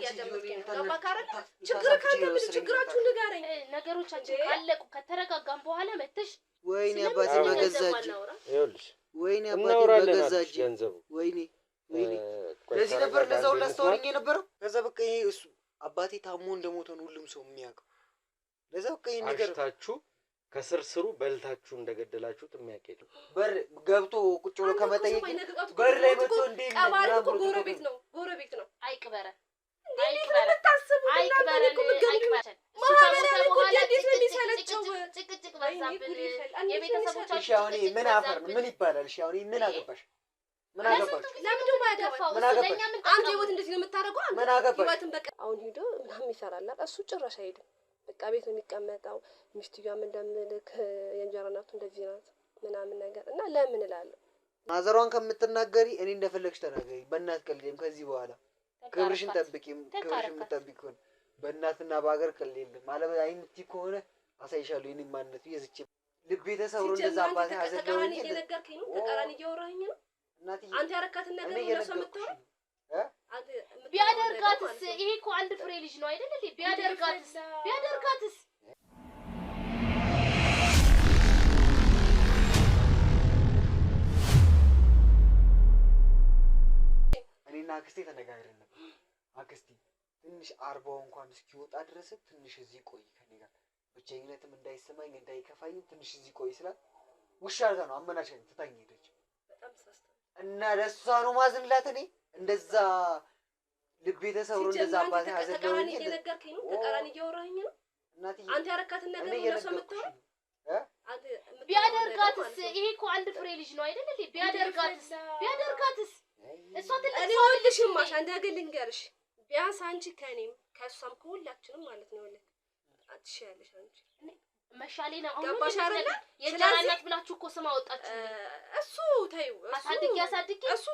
እያደመጥከኝ ነው። ገባህ አይደል? ችግር ካለ ምን ችግራችሁ ንገረኝ። ነገሮቻችን ካለቁ ከተረጋጋን በኋላ መተሽ ወይኔ አባቴ በገዛጅ ይኸውልሽ ወይኔ አባቴ በገዛጅ ገንዘቡ ወይኔ ለዚህ ነበር ለዛው ላስተዋወኝ የነበረው። ከዛ በቃ ይሄ እሱ አባቴ ታሞ እንደሞተ ነው ሁሉም ሰው የሚያውቀው። ለዛ በቃ ይሄ ነገር አሽታችሁ ከስርስሩ በልታችሁ እንደገደላችሁት የሚያውቀው በር ገብቶ ቁጭ ብሎ ከመጠየቅ በር ላይ መጥቶ እንዴ ቀባሪ እኮ ጎረቤት ነው አይቅበረ ማህበራዊ ጉዳይ እንዴት ነው የሚሰለቸው? ጭቅጭቅ በዛብን የቤተሰቦቻችን እሺ አሁን ምን አፈር ምን ይባላል? እሺ አሁን ምን አገባሽ? ምን አገባሽ? ለምን ደሞ ያገባው? ስለኛ ምን አንተ ህይወት እንደዚህ ነው የምታረገው? አንተ ምን አገባሽ? ህይወትን በቃ አሁን ሄዶ ምናምን ይሰራል። እሱ ጭራሽ አይሄድም። በቃ ቤት ነው የሚቀመጠው። ሚስትየዋም እንደምልክ የእንጀራ እናቱ እንደዚህ ናት ምናምን ነገር እና ለምን እላለሁ። ማዘሯን ከምትናገሪ እኔ እንደፈለግሽ ተናገሪ። በእናት ቀልዴም ከዚህ በኋላ ክብርሽን ጠብቂም። ክብርሽን ጠብቂ ከሆነ በእናትና በአገር ቀልድ ማለት አይምቲ ከሆነ አሳይሻለሁ። የኔ ማንነት ይዘች ልቤ ተሰብሮ እንደዛ አባቴ አዘለውኝ እየነገርከኝ ነው። ተቃራኒ እያወራኸኝ ነው። አንተ ያረካትን ነገር ነው ሰምተው ቢያደርጋትስ? ይሄ እኮ አንድ ፍሬ ልጅ ነው አይደል እንዴ? ቢያደርጋትስ እኔና አክስቴ ተነጋግረን ነበር። አክስቴ ትንሽ 40 እንኳን እስኪወጣ ድረስ ትንሽ እዚህ ቆይ ከኔ ጋር ብቸኝነትም እንዳይሰማኝ እንዳይከፋኝ ትንሽ እዚህ ቆይ ስላት ውሻ አርጋ ነው አመናሸኝ ትታኝ ሄደች። በጣም ተሳስተ እና ለሷ ነው ማዝንላት። እኔ እንደዛ ልቤ ተሰብሮ እንደዛ አባቴ አዘለውኝ እየነገርከኝ ነው። ተቃራኒ እያወራኸኝ ነው። እናትዬ አንተ ያረካትን ነገር ነው ሰምተው ቢያደርጋትስ? ይሄ እኮ አንድ ፍሬ ልጅ ነው አይደል እንዴ? ቢያደርጋትስ እሷ እኔ ወልሽማ አንተ ግን ልንገርሽ ቢያንስ አንቺ ከኔም ከሷም ከሁላችንም ማለት ነው ወለ አትሻለሽ አንቺ መሻሌ ነው። አሁን የጀራናት ብላችሁ እኮ ስም አወጣችሁ። እሱ ታዩ አሳድጊ እሱ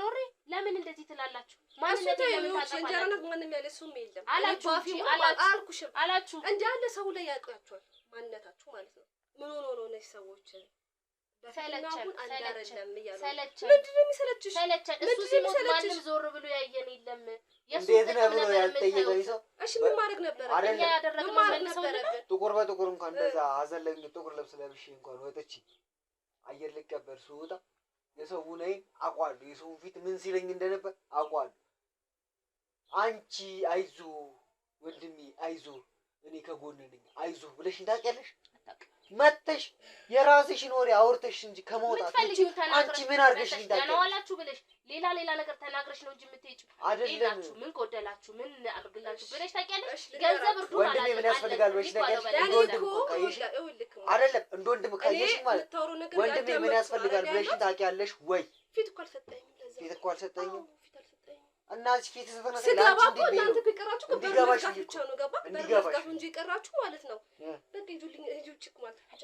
ኖሬ ለምን እንደዚህ ትላላችሁ? ማን ለምን ታጣጣላችሁ? የጀራናት ማንንም ያለ እሱም የለም አላችሁ እንዳለ ሰው ላይ ያውቃችኋል ማንነታችሁ ማለት ነው። ምን ሆኖ ነው እነዚህ ሰዎች ሰለቸን ምንድነው የሚሰለችሽ? እሱ ሲሞት ማንም ዞር ብሎ ያየን የለም። እንዴት ነው ብሎ ያልጠየቀኝ ሰው እሺ ምን ማድረግ ነበር? እኛ ያደረግነው መልሰው ጥቁር በጥቁር እንኳን እንደዛ አዘለኝ ጥቁር ልብስ ለብሼ እንኳን ወጥቼ አየር ልቀበል ስወጣ የሰውን አይን አቋሉ የሰውን ፊት ምን ሲለኝ እንደነበር አቋሉ። አንቺ አይዞ ወንድሜ አይዞ እኔ ከጎን ነኝ አይዞ ብለሽ ታውቂያለሽ? መጥተሽ የራስሽን ወሬ አውርተሽ እንጂ ከመውጣት አንቺ ምን አርገሽ ታውቂያለሽ? ብለሽ ሌላ ነገር ተናግረሽ ነው እንጂ የምትሄጂው አይደለም። ምን ጎደላችሁ ምን አድርግላችሁ ብለሽ ታውቂያለሽ? ገንዘብ እርዱ ማለት ወንድሜ ምን ያስፈልጋል ብለሽ ታውቂያለሽ? ወንድም ካይሽ አይደለም እንደ ወንድም ካይሽ ማለት ወንድሜ ምን ያስፈልጋል ብለሽ ታውቂያለሽ ወይ? ፊት እኮ አልሰጠኝም። ለዛ ፊት እኮ አልሰጠኝም። እና ፊት ስለተነሳ እናንተ ቢቀራችሁ ከበርጋሽ ብቻ ነው ገባ በርጋሽ እንጂ ይቀራችሁ ማለት ነው። በቃ ይጁልኝ ይጁጭ ማለት ብቻ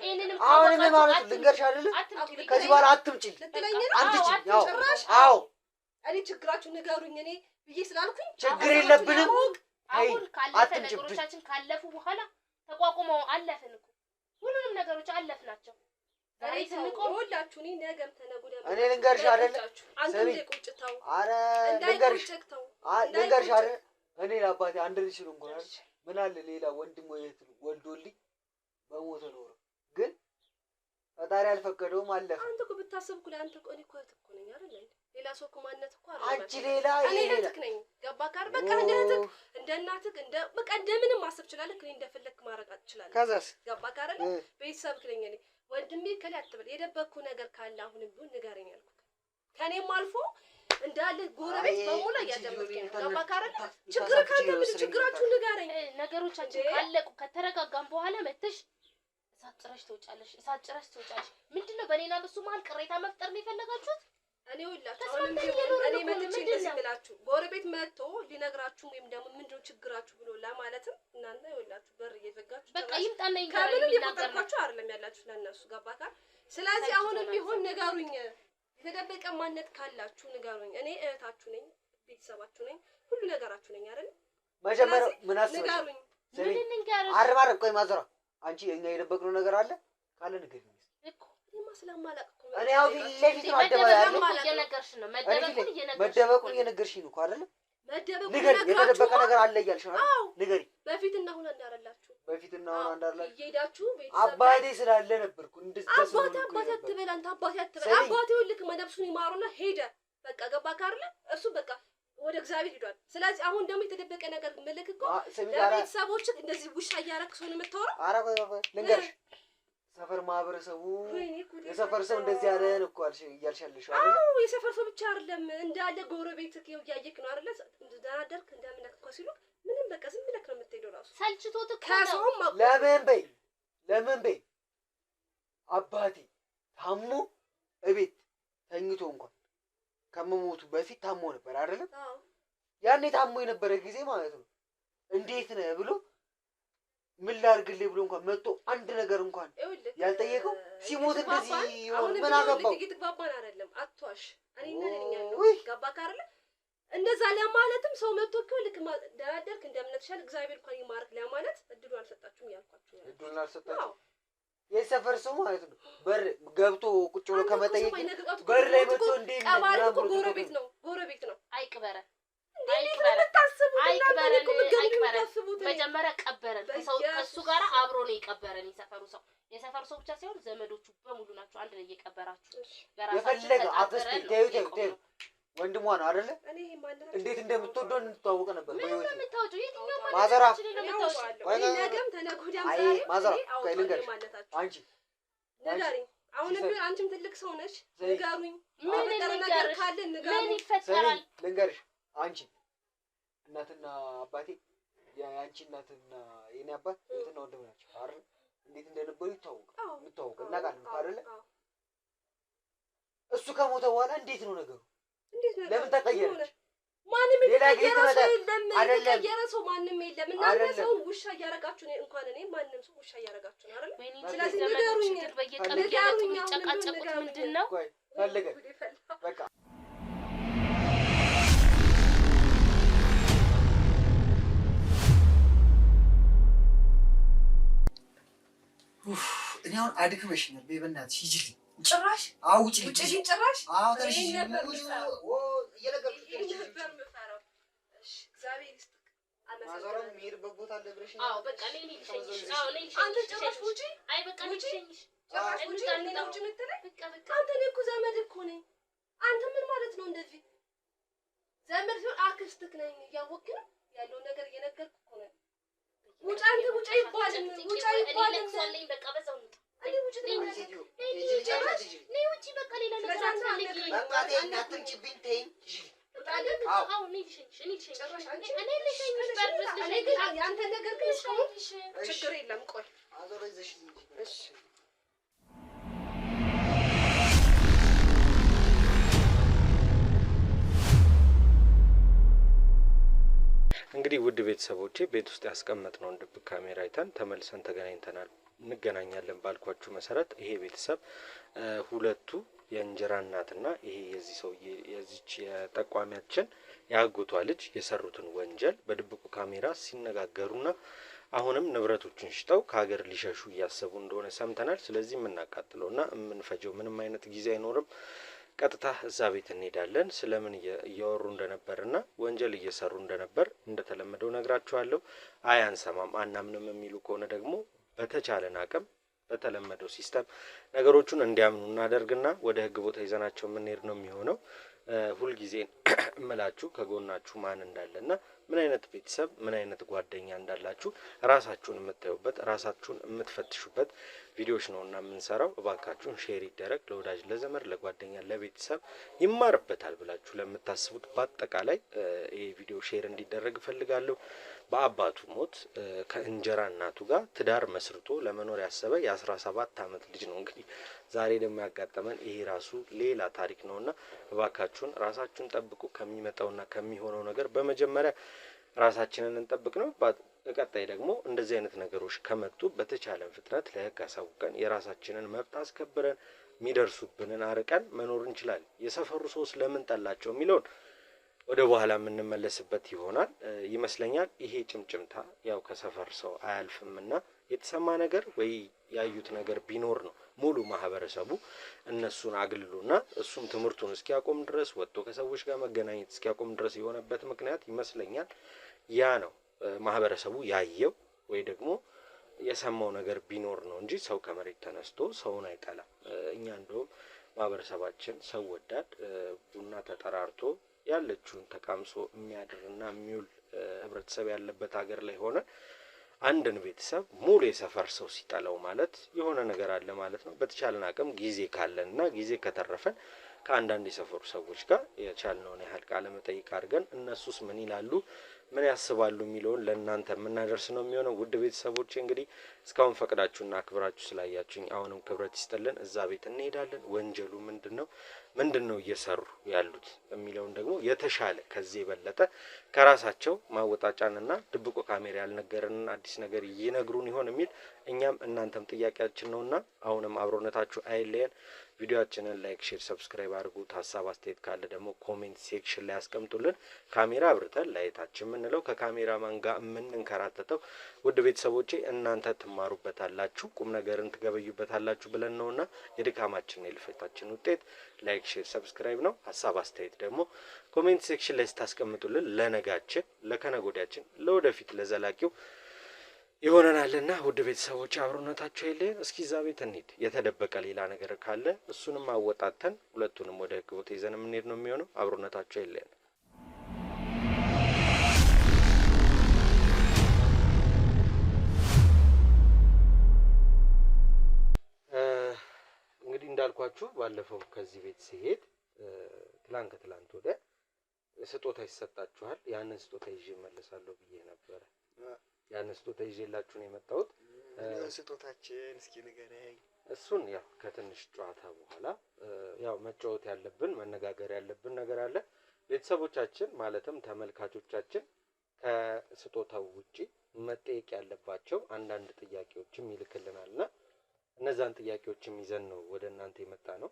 አሁን ምን ማለት ልንገርሽ አይደል? ከዚህ በኋላ አትምጪ አዎ እኔ ችግራችሁ ንገሩኝ እኔ ብዬ ስላልኩኝ ችግር የለብንም። አሁን ካለፈ ነገሮቻችን ካለፉ በኋላ ተቋቁመው አለፍን እኮ ሁሉንም ነገሮች አለፍናቸው። ዛሬ ትንቆም ሁላችሁ እኔ ነገም ተነጉዳ እኔ ልንገርሽ አይደል? አንተ ለቁጭታው አረ ልንገርሽ አይደል? እኔ ለአባቴ አንድ ልጅ ነው እንኳን ምን አለ ሌላ ወንድም ወይት ወልዶልኝ በሞተ ኖሮ ግን ፈጣሪ አልፈቀደውም አለፈ። አንተ እኮ ብታስብ እኮ አንተ እኮ እኔ እኮ እኮ ነኝ አይደል? ሌላ ሰው እኮ ማንነት እኮ አይደል? አንቺ ሌላ እኔ እህትህ ነኝ ገባህ ጋር በቃ እንደ እናትህ እንደ በቃ እንደምንም ማሰብ ትችላለህ። እኔ እንደፈለክ ማረግ ትችላለህ። ከዛስ ገባህ ጋር ቤተሰብህ ነኝ እኔ ወንድሜ ከላይ አትበል። የደበኩ ነገር ካለ አሁንም ቢሆን ንገረኝ ያልኩት ከኔም አልፎ እንዳለ ጎረቤት በሙሉ ያደምጥከኝ ገባህ ጋር ችግር ካለ ምን ችግራችሁ ንገረኝ። ነገሮቻችን ካለቁ ከተረጋጋን በኋላ መተሽ እሳት ጭረሽ ትወጫለሽ። ምንድነው በእኔና በሱ መሀል ቅሬታ መፍጠር ነው የፈለጋችሁት? እኔ ሁላችሁ አሁንም ቢሆን እኔ መጥቼ እንደዚህ ብላችሁ ጎረቤት መጥቶ ሊነግራችሁ ወይም ደግሞ ምንድነው ችግራችሁ ብሎ ለማለትም እናንተ ሁላችሁ በር እየዘጋችሁ በቃ ይምጣና ይንገራችሁ ይናገራችሁ አይደለም ያላችሁ ለነሱ ገባካ። ስለዚህ አሁንም ቢሆን ንገሩኝ። የተደበቀ ማንነት ካላችሁ ንገሩኝ። እኔ እህታችሁ ነኝ፣ ቤተሰባችሁ ነኝ፣ ሁሉ ነገራችሁ ነኝ አይደል? መጀመሪያ ምን አስበሽ ንገሩኝ። ምን ንገሩኝ? አረባረብ ቆይ ማዘራ አንቺ እኛ የደበቅነው ነገር አለ ካለ ንገሪኝ እኮ እኔማ ስለማላውቅ እኮ እኔ አሁን ለፊት ማደባ ያለው እየነገርሽ ነው። መደበቁን እየነገርሽ ነው እኮ አይደል? መደበቁ የተደበቀ ነገር አለ እያልሽ ነው? ንገሪ። በፊትና አሁን እንዳረላችሁ በፊትና አሁን እንዳረላችሁ እየሄዳችሁ ቤተሰብ አባቴ ስላለ ነበርኩ እንደዚህ አባቴ አትበል አንተ አባቴ አትበል። አባቴው ልክ መነብሱን ይማሩና ሄደ በቃ ገባ ካርለ እርሱ በቃ ወደ እግዚአብሔር ሄዷል። ስለዚህ አሁን ደግሞ የተደበቀ ነገር ምልክ እኮ ለቤተሰቦች እንደዚህ ውሻ እያረክሱ ነው የምታወራው። ኧረ ቆይ ልንገርሽ፣ ሰፈር ማህበረሰቡ የሰፈር ሰው እንደዚህ ያለን እኮ እያልሻለሽ አይደል? አዎ የሰፈር ሰው ብቻ አይደለም እንዳለ ጎረቤት እያየክ ነው አይደል? እንደናደርክ እንደምነክ እኮ ሲሉ ምንም በቃ ዝም ብለክ ነው የምትሄደው። ራሱ ሰልችቶት እኮ ከሰውም ለምን በይ አባቴ ታሞ እቤት ተኝቶ እንኳን ከመሞቱ በፊት ታሞ ነበር አይደለም? ያኔ ታሞ የነበረ ጊዜ ማለት ነው። እንዴት ነህ ብሎ ምን ላድርግልህ ብሎ እንኳን መጥቶ አንድ ነገር እንኳን ያልጠየቀው ሲሞት እንደዚህ ይሆን ምን አገባው? እየተግባባን አይደለም። አትዋሽ። እኔ ነኝ ያለው ገባህ አይደለ? እንደዛ ለማለትም ሰው መጥቶ እኮ ልክ ደራደርክ እንደምነትሻል እግዚአብሔር እንኳን ይማርክ ለማለት እድሉን አልሰጣችሁም ያልኳችሁ ነው። እድሉን አልሰጣችሁ የሰፈር ሰው ማለት ነው። በር ገብቶ ቁጭ ብሎ ከመጠየቅ በር ላይ መጥቶ እንዴ ቀባሪው ጎረቤት ነው። አይቅበረን መጀመሪያ ቀበረን። ከሱ ጋር አብሮ ነው የቀበረን የሰፈሩ ሰው ብቻ ሳይሆን ዘመዶቹ በሙሉ ናቸው አንድ ላይ እየቀበራችሁ የፈለገ አፍስቴ ወንድሟ ነው አይደለ? እንዴት እንደምትወደው እንተዋወቅ ነበር። ማዘራ ነገም ተነጎዳም ዛሬ ማዘራ ቆይ ልንገርሽ አንቺ ንገሪኝ። አሁን ቢሆን አንቺም ትልቅ ሰው ነሽ። ንገሩኝ ምን ነገር ካለ ንገሩኝ። ምን ይፈጠራል? ልንገርሽ አንቺ እናትና አባቴ የአንቺ እናትና የኔ አባት እህትና ወንድም ናቸው አይደል? እንዴት እንደነበሩ ይታወቅ እናውቃለን አይደለ? እሱ ከሞተ በኋላ እንዴት ነው ነገሩ? ለምን ተቀየረች? ማንም የተቀየረ ሰው ማንም የለም። እናንተ ሰው ውሻ እያረጋችሁ ነው። እንኳን እኔ ማንም ሰው ውሻ እያረጋችሁ ነው አይደል? ስለዚህ ንገሩኝ። ጨቃጨቁት ምንድን ነው? ፈልገ በቃ እኔ አሁን አድክመሽኛል። በእናትሽ ሂጂልኝ። ጭራሽ አውጪ ጭራሽ ተነሽ ማዘራው የሚሄድበት ቦታ አለ ብለሽ ነው? አዎ በቃ እኔ ልሽኝሽ። አንተ ጭራሽ ውጪ። አይ በቃ ልሽኝሽ። ጭራሽ ውጪ የምትለኝ አንተ እኔ እኮ ዘመድ እኮ ነኝ። አንተ ምን ማለት ነው እንደዚህ? ዘመድ ሲሆን አክስትህ ነኝ እያወቅህ ነው ያለውን ነገር እየነገርኩህ እኮ ነው። ውጪ አንተ ውጪ ይባልን ለቅሶልኝ በቃ በዛው ነው። እኔ ውጪ ነኝ ውጪ በቃ ሌላ ነገር አትፈልጊ። በቃ አትንጭብኝ ተይኝ። ያንተ ነገር ግን እስካሁን ችግር የለም። ቆይ እንግዲህ ውድ ቤተሰቦቼ ቤት ውስጥ ያስቀመጥነውን ድብቅ ካሜራ አይተን ተመልሰን ተገናኝተናል። እንገናኛለን ባልኳችሁ መሰረት ይሄ ቤተሰብ ሁለቱ የእንጀራ እናትና ይሄ የዚህ ሰውዬ የዚች የጠቋሚያችን ያጎቷ ልጅ የሰሩትን ወንጀል በድብቁ ካሜራ ሲነጋገሩና አሁንም ንብረቶችን ሽጠው ከሀገር ሊሸሹ እያሰቡ እንደሆነ ሰምተናል። ስለዚህ የምናቃጥለውና የምንፈጀው ምንም አይነት ጊዜ አይኖርም። ቀጥታ እዛ ቤት እንሄዳለን። ስለምን እያወሩ እንደነበርና ወንጀል እየሰሩ እንደነበር እንደተለመደው ነግራችኋለሁ። አንሰማም አናምንም የሚሉ ከሆነ ደግሞ በተቻለን አቅም በተለመደው ሲስተም ነገሮቹን እንዲያምኑ እናደርግና ወደ ህግ ቦታ ይዘናቸው የምንሄድ ነው የሚሆነው። ሁልጊዜ እምላችሁ ከጎናችሁ ማን እንዳለና ምን አይነት ቤተሰብ ምን አይነት ጓደኛ እንዳላችሁ ራሳችሁን የምታዩበት ራሳችሁን የምትፈትሹበት ቪዲዮዎች ነውና የምንሰራው። እባካችሁን ሼር ይደረግ ለወዳጅ ለዘመድ ለጓደኛ ለቤተሰብ ይማርበታል ብላችሁ ለምታስቡት በአጠቃላይ ይሄ ቪዲዮ ሼር እንዲደረግ እፈልጋለሁ። በአባቱ ሞት ከእንጀራ እናቱ ጋር ትዳር መስርቶ ለመኖር ያሰበ የ17 ዓመት ልጅ ነው። እንግዲህ ዛሬ ደግሞ ያጋጠመን ይሄ ራሱ ሌላ ታሪክ ነውና እባካችሁን ራሳችሁን ጠብቁ ከሚመጣውና ከሚሆነው ነገር። በመጀመሪያ ራሳችንን እንጠብቅ ነው። በቀጣይ ደግሞ እንደዚህ አይነት ነገሮች ከመጡ በተቻለን ፍጥነት ለህግ አሳውቀን የራሳችንን መብት አስከብረን የሚደርሱብንን አርቀን መኖር እንችላለን። የሰፈሩ ሰው ለምን ጠላቸው የሚለውን ወደ በኋላ የምንመለስበት ይሆናል ይመስለኛል። ይሄ ጭምጭምታ ያው ከሰፈር ሰው አያልፍምና የተሰማ ነገር ወይ ያዩት ነገር ቢኖር ነው ሙሉ ማህበረሰቡ እነሱን አግልሉና እሱም ትምህርቱን እስኪያቆም ድረስ ወጥቶ ከሰዎች ጋር መገናኘት እስኪያቆም ድረስ የሆነበት ምክንያት ይመስለኛል ያ ነው። ማህበረሰቡ ያየው ወይ ደግሞ የሰማው ነገር ቢኖር ነው እንጂ ሰው ከመሬት ተነስቶ ሰውን አይጠላም። እኛ እንደውም ማህበረሰባችን ሰው ወዳድ ቡና ተጠራርቶ ያለችውን ተቃምሶ የሚያድርና የሚውል ህብረተሰብ ያለበት ሀገር ላይ ሆነ አንድን ቤተሰብ ሙሉ የሰፈር ሰው ሲጠላው ማለት የሆነ ነገር አለ ማለት ነው። በተቻለን አቅም ጊዜ ካለንና ጊዜ ከተረፈን ከአንዳንድ የሰፈሩ ሰዎች ጋር የቻልነውን ያህል ቃለ መጠይቅ አድርገን እነሱስ ምን ይላሉ ምን ያስባሉ የሚለውን ለእናንተ የምናደርስ ነው የሚሆነው። ውድ ቤተሰቦቼ እንግዲህ እስካሁን ፈቅዳችሁና አክብራችሁ ስላያችሁኝ አሁንም ክብረት ይስጥልን። እዛ ቤት እንሄዳለን። ወንጀሉ ምንድነው እየሰሩ ያሉት የሚለውን ደግሞ የተሻለ ከዚህ የበለጠ ከራሳቸው ማወጣጫንና ድብቆ ካሜራ ያልነገረንን አዲስ ነገር ይነግሩን ይሆን የሚል እኛም እናንተም ጥያቄያችን ነውና አሁንም አብሮነታችሁ አይለየን። ቪዲዮአችንን ላይክ፣ ሼር፣ ሰብስክራይብ አድርጉት። ሀሳብ አስተያየት ካለ ደግሞ ኮሜንት ሴክሽን ላይ አስቀምጡልን። ካሜራ አብርተን ላይታችን የምንለው ከካሜራማን ጋር የምንንከራተተው ውድ ቤተሰቦቼ እናንተ ትማሩበታላችሁ፣ ቁም ነገርን ትገበዩበታላችሁ ብለን ነውና የድካማችን የልፋታችን ውጤት ላይክ፣ ሼር፣ ሰብስክራይብ ነው። ሀሳብ አስተያየት ደግሞ ኮሜንት ሴክሽን ላይ ስታስቀምጡልን ለነጋችን፣ ለከነጎዳችን፣ ለወደፊት ለዘላቂው ይሆነናልና ውድ ቤተሰቦች አብሮነታችሁ የለየን። እስኪ እዛ ቤት እንሂድ። የተደበቀ ሌላ ነገር ካለ እሱንም አወጣተን ሁለቱንም ወደ ህግ ቦታ ይዘን የምንሄድ ነው የሚሆነው። አብሮነታችሁ የለየን። እንግዲህ እንዳልኳችሁ ባለፈው ከዚህ ቤት ሲሄድ ከትላንት ወደ ስጦታ ይሰጣችኋል። ያንን ስጦታ ይዤ እመለሳለሁ ብዬ ነበረ። ያንን ስጦታ ይዤላችሁ ነው የመጣሁት። ስጦታችን እስኪ ንገረኝ። እሱን ያው ከትንሽ ጨዋታ በኋላ ያው መጫወት ያለብን መነጋገር ያለብን ነገር አለ። ቤተሰቦቻችን ማለትም ተመልካቾቻችን ከስጦታው ውጪ መጠየቅ ያለባቸው አንዳንድ ጥያቄዎችም ይልክልናልና እነዛን ጥያቄዎችም ይዘን ነው ወደ እናንተ የመጣ ነው።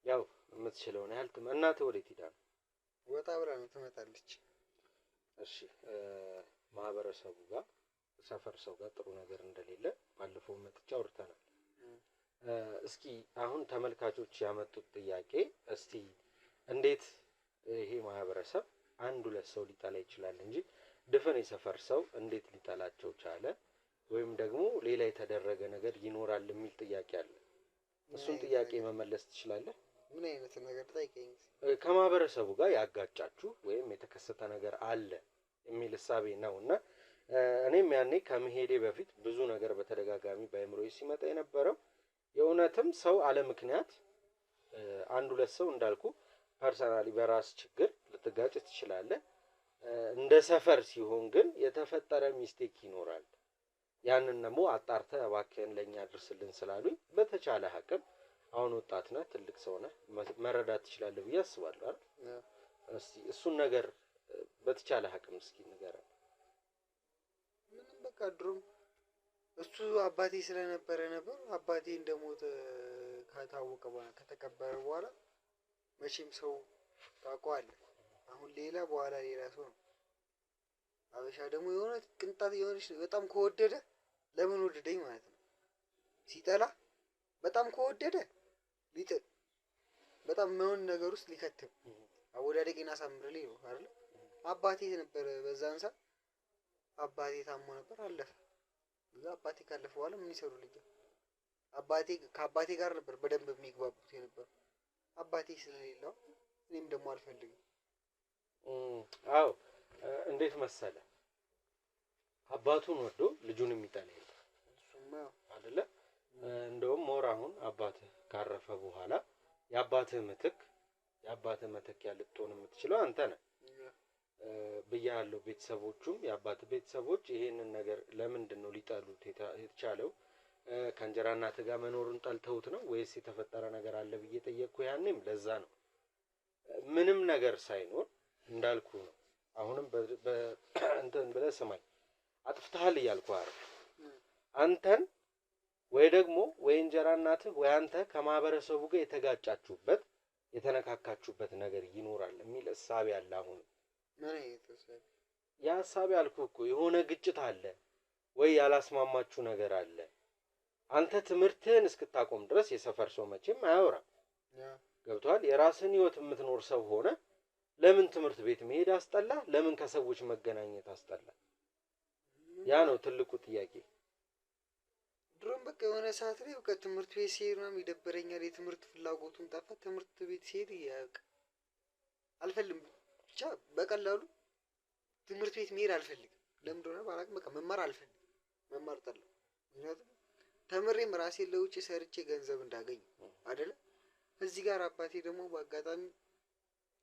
ያው የምትችለውን ያህል እናትህ ወዴት ሄዳ ነው? ወጣ ብላ ነው ትመጣለች። እሺ ማህበረሰቡ ጋር ሰፈር ሰው ጋር ጥሩ ነገር እንደሌለ ባለፈው መጥቻ አውርተናል። እስኪ አሁን ተመልካቾች ያመጡት ጥያቄ እስቲ እንዴት ይሄ ማህበረሰብ አንድ ሁለት ሰው ሊጠላ ይችላል እንጂ ድፍን የሰፈር ሰው እንዴት ሊጠላቸው ቻለ? ወይም ደግሞ ሌላ የተደረገ ነገር ይኖራል የሚል ጥያቄ አለ። እሱን ጥያቄ መመለስ ትችላለህ? ምን አይነት ነገር ጠይቀኝ። ከማህበረሰቡ ጋር ያጋጫችሁ ወይም የተከሰተ ነገር አለ የሚል ሐሳቤ ነውና እኔም ያኔ ከመሄዴ በፊት ብዙ ነገር በተደጋጋሚ በአእምሮዬ ሲመጣ የነበረው የእውነትም ሰው አለ ምክንያት አንድ ሁለት ሰው እንዳልኩ ፐርሰናሊ በራስ ችግር ልትጋጭ ትችላለህ። እንደ ሰፈር ሲሆን ግን የተፈጠረ ሚስቴክ ይኖራል። ያንን ደግሞ አጣርተህ እባክህን ለኛ አድርስልን ስላሉኝ በተቻለ አቅም አሁን ወጣት ነህ፣ ትልቅ ሰው ነህ፣ መረዳት ትችላለህ ብዬ አስባለሁ አይደል? እስቲ እሱን ነገር በተቻለ አቅም እስኪ ንገረን። ምንም በቃ ድሮም እሱ አባቴ ስለነበረ ነበር። አባቴ እንደሞተ ከታወቀ በኋላ ከተቀበረ በኋላ መቼም ሰው ታውቀዋለህ፣ አሁን ሌላ በኋላ ሌላ ሰው ነው። አበሻ ደግሞ የሆነ ቅንጣት የሆነች በጣም ከወደደ ለምን ወደደኝ ማለት ነው። ሲጠላ በጣም ከወደደ ሊጥል በጣም ምን ነገር ውስጥ ሊከትም አወዳደቄን አሳምርልኝ ነው አይደል? አባቴ ነበር በዛን ሰዓት አባቴ ታሞ ነበር አለፈ። እዛ አባቴ ካለፈ በኋላ ምን ይሰሩልኝ? ከአባቴ ጋር ነበር በደንብ የሚግባቡት የነበር። አባቴ ስለሌለው እኔም ደግሞ አልፈልግም። አዎ እንዴት መሰለ አባቱን ወዶ ልጁን የሚጠላ የለም። እሱማ አይደለ? እንደውም ሞር አሁን አባትህ ካረፈ በኋላ የአባትህ ምትክ ልትሆን የምትችለው አንተ ነህ ብያለሁ። ቤተሰቦቹም የአባትህ ቤተሰቦች ይሄንን ነገር ለምንድን ነው ሊጠሉት የተቻለው? ከእንጀራ እናትህ ጋር መኖሩን ጠልተውት ነው ወይስ የተፈጠረ ነገር አለ ብዬ ጠየቅኩ። ያኔም ለዛ ነው ምንም ነገር ሳይኖር እንዳልኩ ነው። አሁንም እንትን ብለህ ስማኝ፣ አጥፍተሃል እያልኩ አይደል? አንተን ወይ ደግሞ ወይ እንጀራ እናትህ ወይ አንተ ከማህበረሰቡ ጋር የተጋጫችሁበት የተነካካችሁበት ነገር ይኖራል የሚል እሳቤ አለ። አሁን ምን እየተሰለ ያ እሳቤ አልኩህ እኮ የሆነ ግጭት አለ ወይ ያላስማማችሁ ነገር አለ አንተ ትምህርትህን እስክታቆም ድረስ የሰፈር ሰው መቼም አያወራም። ገብቷል? የራስን ህይወት የምትኖር ሰው ሆነ ለምን ትምህርት ቤት መሄድ አስጠላ? ለምን ከሰዎች መገናኘት አስጠላ? ያ ነው ትልቁ ጥያቄ። ድሮም በቃ የሆነ ሰዓት ላይ በቃ ትምህርት ቤት ሲሄድ ምናምን ይደበረኛል። የትምህርት ፍላጎቱን ጠፋ። ትምህርት ቤት ሲሄድ ያውቅ አልፈልግም። ብቻ በቀላሉ ትምህርት ቤት መሄድ አልፈልግም። ለምን እንደሆነ ባላውቅም በቃ መማር አልፈልግም። መማር ጠላሁ። ምክንያቱም ተምሬም ራሴን ለውጭ ሰርቼ ገንዘብ እንዳገኝ አይደለ? እዚህ ጋር አባቴ ደግሞ በአጋጣሚ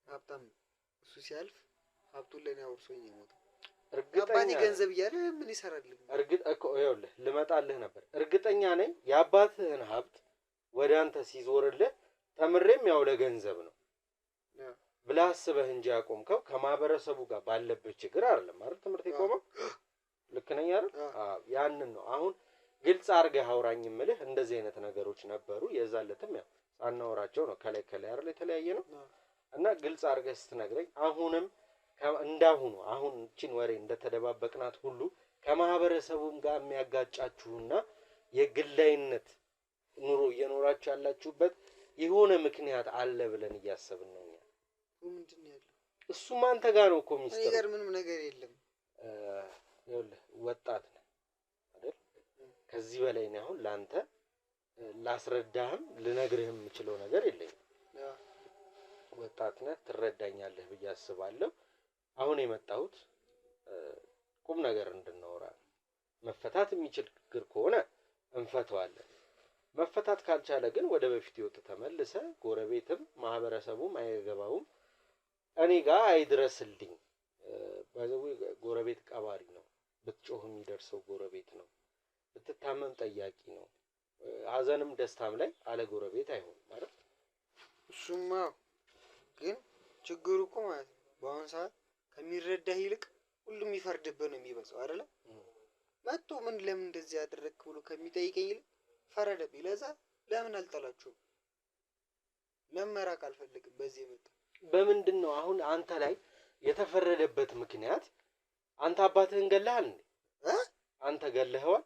ሀብታም እሱ ሲያልፍ ሀብቱን ለኔ አውርሶኝ የሞተው። አባቴ ገንዘብ እያለ ምን ይሰራልኝ? እርግጥ እኮ ይኸውልህ ልመጣልህ ነበር። እርግጠኛ ነኝ የአባትህን ሀብት ወደ አንተ ሲዞርልህ ተምሬም ያው ለገንዘብ ነው ብለህ አስበህ እንጂ ያቆምከው ከማህበረሰቡ ጋር ባለበት ችግር አይደለም አይደል? ትምህርት የቆመው ልክ ነኝ አይደል? ያንን ነው አሁን ግልጽ አድርገህ አውራኝ የምልህ። እንደዚህ አይነት ነገሮች ነበሩ። የዛለትም ያው ሳናወራቸው ነው ከላይ አይደል የተለያየ ነው። እና ግልጽ አድርገህ ስትነግረኝ አሁንም እንዳሁኑ አሁን እቺን ወሬ እንደተደባበቅናት ሁሉ ከማህበረሰቡም ጋር የሚያጋጫችሁና የግላይነት ኑሮ እየኖራችሁ ያላችሁበት የሆነ ምክንያት አለ ብለን እያሰብን ነው። ምንድን ነው ያለው? እሱም አንተ ጋር ነው እኮ ሚስጥር። እኔ ጋር ምንም ነገር የለም። ይኸውልህ ወጣት ነህ አይደል? ከዚህ በላይ ነው አሁን ላንተ ላስረዳህም ልነግርህም የምችለው ነገር የለኝም። ወጣት ነህ፣ ትረዳኛለህ ብዬ አስባለሁ። አሁን የመጣሁት ቁም ነገር እንድናወራ። መፈታት የሚችል ችግር ከሆነ እንፈተዋለን። መፈታት ካልቻለ ግን ወደ በፊት ህይወት ተመልሰ ጎረቤትም ማህበረሰቡም አይገባውም እኔ ጋር አይድረስልኝ። ባይዘው ጎረቤት ቀባሪ ነው። ብትጮህ የሚደርሰው ጎረቤት ነው። ብትታመም ጠያቂ ነው። ሀዘንም ደስታም ላይ አለ ጎረቤት አይሆንም ማለት። እሱማ ግን ችግሩ እኮ ማለት ነው በአሁኑ ሰዓት ከሚረዳህ ይልቅ ሁሉም ይፈርድብህ ነው የሚበዛው አይደለ? መጥቶ ምን ለምን እንደዚህ ያደረግክ ብሎ ከሚጠይቀኝ ይልቅ ፈረደብኝ። ለዛ ለምን አልጠላችሁም? ለመራቅ አልፈልግም። በዚህ መጣ በምንድን ነው አሁን አንተ ላይ የተፈረደበት ምክንያት? አንተ አባትህን ገለሃል እንዴ? አንተ ገለኸዋል?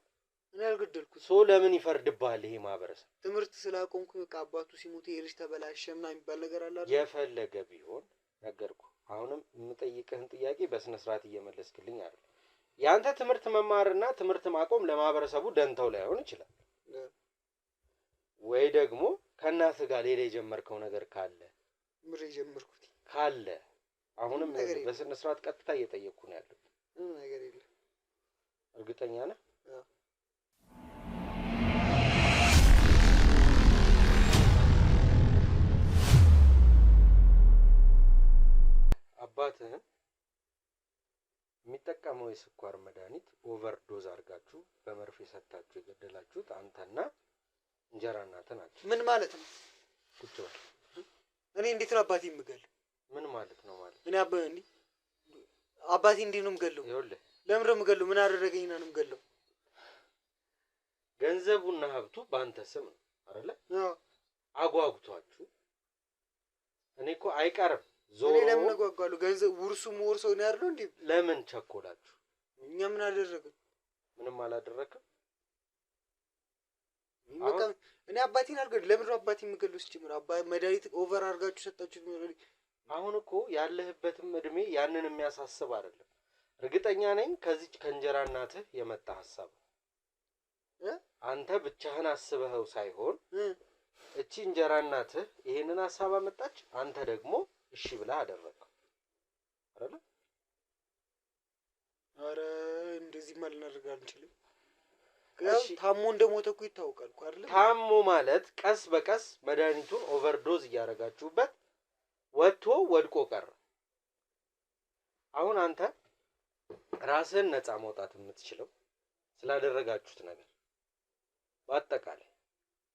እኔ አልገደልኩት። ሶ ለምን ይፈርድብሃል ይሄ ማህበረሰብ? ትምህርት ስላቆምኩ በቃ አባቱ ሲሞት የልጅ ተበላሸ ምናምን የሚባል ነገር አለ አይደል? የፈለገ ቢሆን ነገርኩ። አሁንም የምጠይቅህን ጥያቄ በስነ ስርዓት እየመለስክልኝ አይደል? ያንተ ትምህርት መማርና ትምህርት ማቆም ለማህበረሰቡ ደንተው ላይሆን ይችላል። ወይ ደግሞ ከእናትህ ጋር ሌላ የጀመርከው ነገር ካለ ምር የጀመርኩት ካለ አሁንም በስነ ስርዓት ቀጥታ እየጠየቅኩ ነው ያለው። ነገር የለም። እርግጠኛ ነህ? አባትህን የሚጠቀመው የስኳር መድኃኒት ኦቨርዶዝ አድርጋችሁ በመርፌ ሰታችሁ የገደላችሁት አንተና እንጀራ እናትህ ናቸው። ምን ማለት ነው? ቁጭ በል። እኔ እንዴት ነው አባቴ የምገለው? ምን ማለት ነው ማለት? እኔ አባቴ እንዴት ነው የምገለው? ይኸውልህ ለምን ነው የምገለው? ምን አደረገኝና ነው የምገለው? ገንዘቡና ሀብቱ በአንተ ስም ነው አይደለ? አጓጉቷችሁ። እኔ እኮ አይቀርም ዞሮ። እኔ ለምን አጓጓለሁ? ገንዘብ ውርሱ ወርሰው ነው ያለው እንዴ? ለምን ቸኮላችሁ? እኛ ምን አደረግን? ምንም አላደረክም። እኔ አባቴን አልገድልም። ለምን ነው አባቴን የምገለው? ሲጀምር አባቴ መድኃኒት ኦቨር አድርጋችሁ ሰጣችሁት ነው። አሁን እኮ ያለህበትም እድሜ ያንን የሚያሳስብ አይደለም። እርግጠኛ ነኝ ከዚች ከእንጀራ እናትህ የመጣ ሐሳብ አንተ ብቻህን አስበኸው ሳይሆን እቺ እንጀራ እናትህ ይሄንን ሐሳብ አመጣች፣ አንተ ደግሞ እሺ ብለህ አደረግከው አይደል? አረ እንደዚህ ማለት ልናደርግ አንችልም። ታሞ እንደሞተ እኮ ይታወቃል እኮ አይደል? ታሞ ማለት ቀስ በቀስ መድኃኒቱን ኦቨርዶዝ እያደረጋችሁበት ወጥቶ ወድቆ ቀረ። አሁን አንተ ራስህን ነፃ ማውጣት የምትችለው ስላደረጋችሁት ነገር በአጠቃላይ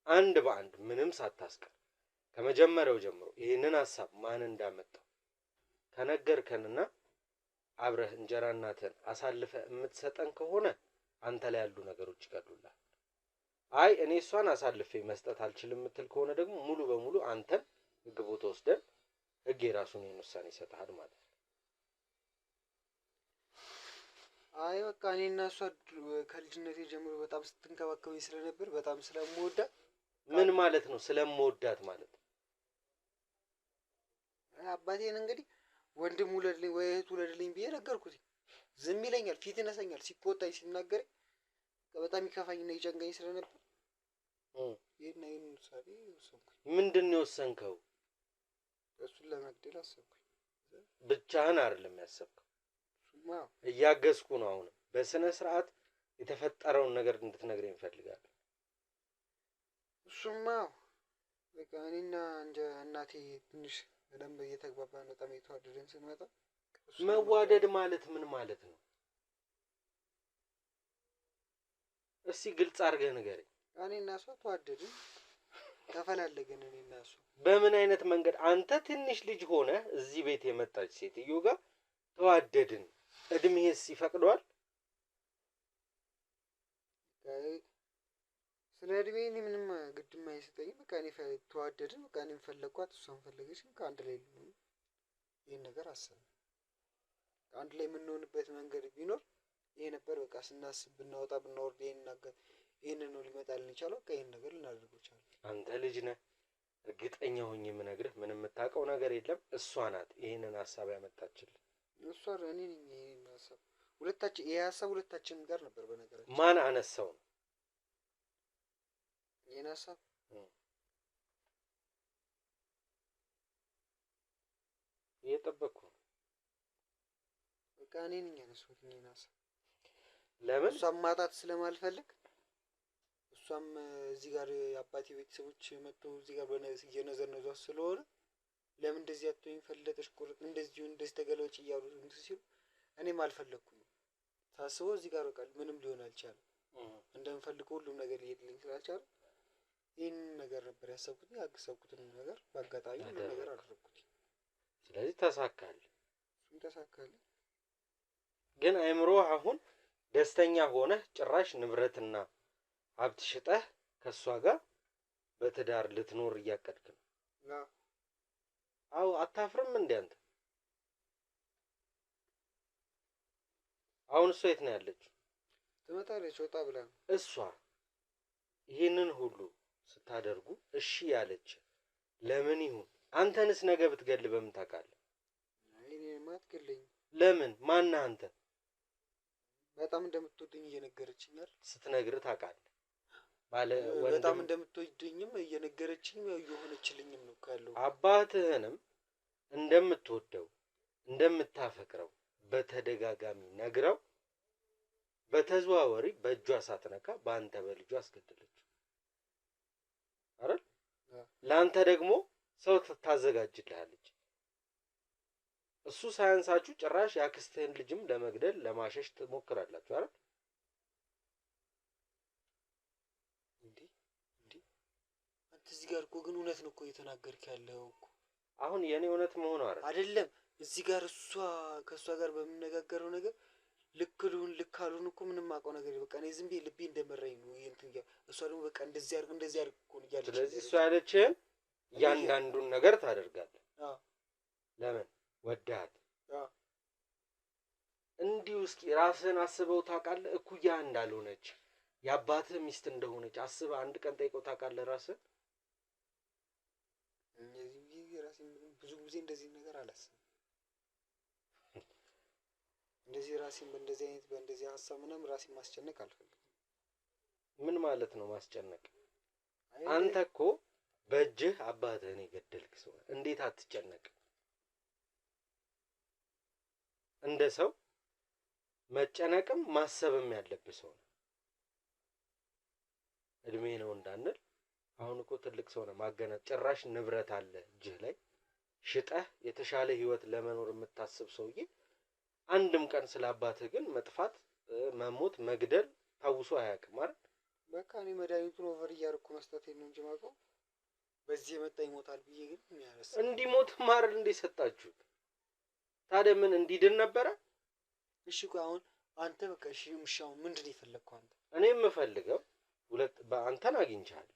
አንድ በአንድ ምንም ሳታስቀር ከመጀመሪያው ጀምሮ ይህንን ሐሳብ ማን እንዳመጣው ከነገርከንና አብረህ እንጀራ እናትህን አሳልፈህ የምትሰጠን ከሆነ አንተ ላይ ያሉ ነገሮች ይቀሉልሃል። አይ እኔ እሷን አሳልፌ መስጠት አልችልም የምትል ከሆነ ደግሞ ሙሉ በሙሉ አንተን ህግ ቦታ ወስደን ህግ የራሱን ውሳኔ ይሰጥሃል ማለት ነው። አይ በቃ እኔና እሷ ከልጅነቴ ጀምሮ በጣም ስትንከባከበኝ ስለነበር በጣም ስለምወዳት። ምን ማለት ነው ስለምወዳት ማለት? አባቴን እንግዲህ ወንድም ውለድልኝ ወይ እህት ውለድልኝ ብዬ ነገርኩት። ዝም ይለኛል፣ ፊት ይነሳኛል፣ ሲቆጣኝ ሲናገረኝ በጣም ይከፋኝና ይጨንቀኝ ስለነበር ይሄን ውሳኔ ወሰንኩኝ። ምንድን ነው የወሰንከው? እሱን ለመግደል አሰብኩኝ። ብቻህን አይደለም ያሰብከው፣ እያገዝኩ ነው። አሁን በስነ ስርዓት የተፈጠረውን ነገር እንድትነግረኝ እፈልጋለሁ። እሱማ በቃ እኔና እናቴ ትንሽ በደንብ እየተግባባን በጣም የተዋደድን ስንመጣ። መዋደድ ማለት ምን ማለት ነው? እስቲ ግልጽ አድርገህ ንገረኝ። እኔና እሷ ተዋደድን፣ ተፈላለግን። እኔና እሷ በምን አይነት መንገድ? አንተ ትንሽ ልጅ ሆነ እዚህ ቤት የመጣች ሴትዮ ጋር ተዋደድን፣ እድሜህስ ይፈቅደዋል? ስለ እድሜ እኔ ምንም ግድም አይሰጠኝም። በቃ እኔ ተዋደድን፣ በቃ እኔም ፈለግኳት እሷን ፈለገችኝ። ከአንድ ላይ ይህን ነገር አሰብን። አንድ ላይ የምንሆንበት መንገድ ቢኖር ይሄ ነበር። በቃ ስናስብ ብናወጣ ብናወርድ ይሄንን ነው ሊመጣልን የቻለው። በቃ ይሄን ነገር ልናደርገው ቻለ። አንተ ልጅ ነህ። እርግጠኛ ሆኜ የምነግርህ ምንም የምታውቀው ነገር የለም። እሷ ናት ይሄንን ሀሳብ ያመጣችልህ። እሷ እኔ ነኝ ይሄን ሀሳብ ይሄ ሀሳብ ሁለታችንም ጋር ነበር። በነገራችን ማን አነሳው ነው ይሄን ሀሳብ? እየጠበቅኩ ነው። በቃ እኔ ነኝ ያነሳሁት ይሄን ሀሳብ። ለምን? እሷም ማጣት ስለማልፈልግ፣ እሷም እዚህ ጋር የአባቴ ቤተሰቦች መጥተው እዚህ ጋር እየነዘነዟት ስለሆነ ለምን እንደዚህ አትሆኝ ፈለጠሽ ቁርጥ እንደዚህ ተገለጭ እያሉ ሲሉ እኔም አልፈለግኩም። ሳስበው እዚህ ጋር በቃ ምንም ሊሆን አልቻለም። እንደምፈልገው ሁሉም ነገር ሊሄድልኝ ስላልቻለ ይህን ነገር ነበር ያሰብኩት። ያሰብኩትን ነገር በአጋጣሚ ሁሉም ነገር አደረግኩት። ስለዚህ ተሳካል። ተሳካል። ግን አይምሮ አሁን ደስተኛ ሆነህ ጭራሽ ንብረትና ሀብት ሽጠህ ከሷ ጋር በትዳር ልትኖር እያቀድክ ነው። አው አታፍርም እንዴ አንተ? አሁን እሷ የት ነው ያለችው? ትመጣለች ወጣ ብላ። እሷ ይሄንን ሁሉ ስታደርጉ እሺ ያለች ለምን ይሁን? አንተንስ ነገ ብትገል በምን ታውቃለህ? እኔማ አትገለኝ። ለምን? ማነህ አንተ? በጣም እንደምትወደኝ እየነገረችኝ አይደል? ስትነግርህ ታውቃለህ። ባለ በጣም እንደምትወደኝም እየነገረችኝ እየሆነችልኝም ነው ካለው። አባትህንም እንደምትወደው እንደምታፈቅረው በተደጋጋሚ ነግረው በተዘዋወሪ በእጇ ሳትነካ በአንተ በልጇ አስገደለችው አይደል? ለአንተ ደግሞ ሰው ታዘጋጅልሃለች። እሱ ሳያንሳችሁ ጭራሽ ያክስትህን ልጅም ለመግደል ለማሸሽ ትሞክራላችሁ አይደል? አንተ እዚህ ጋር እኮ ግን እውነት ነው እኮ እየተናገርክ ያለው እኮ። አሁን የኔ እውነት መሆኑ አይደለም። እዚህ ጋር ከእሷ ጋር በምነጋገረው ነገር ልክ አልሆን እኮ ምንም አውቀው ነገር በቃ እኔ ዝም ብዬ ልቤ እንደመራኝ ነው እንትን እሷ ደግሞ በቃ እንደዚህ አድርግ እኮ ነው ያለች። ስለዚህ እሷ ያለችህን እያንዳንዱን ነገር ታደርጋለህ። ለምን? ወዳት። እንዲሁ እስኪ ራስህን አስበው ታውቃለህ? እኩያ እንዳልሆነች የአባትህ ሚስት እንደሆነች አስበህ አንድ ቀን ጠይቀው ታውቃለህ ራስህን? ብዙ ጊዜ እንደዚህ ነገር አላስብም። እንደዚህ ራሴን በእንደዚህ ሀሳብ ምናምን ራሴን ማስጨነቅ አልፈልግም። ምን ማለት ነው ማስጨነቅ? አንተ እኮ በእጅህ አባትህን የገደልክ ሰው እንዴት አትጨነቅ? እንደ ሰው መጨነቅም ማሰብም ያለብህ ሰው ነው። እድሜ ነው እንዳንል አሁን እኮ ትልቅ ሰው ነው። ማገናት ጭራሽ ንብረት አለ እጅህ ላይ ሽጠህ የተሻለ ህይወት ለመኖር የምታስብ ሰውዬ አንድም ቀን ስለ አባትህ ግን መጥፋት፣ መሞት፣ መግደል ታውሶ አያውቅም አይደል? በቃ እኔ መድኃኒቱን ኦቨር እያደረኩ መስጠት ነው እንጂ ማውቀው በዚህ የመጣ ይሞታል ብዬ ግን የሚያረሳ እንዲሞት ማረል እንደሰጣችሁት ታዲያ ምን እንዲድን ነበረ? እሺ ቆይ አሁን አንተ በቃ እሺ ምሻው ምንድን የፈለግከው አንተ? እኔ የምፈልገው በአንተን አግኝቻለሁ።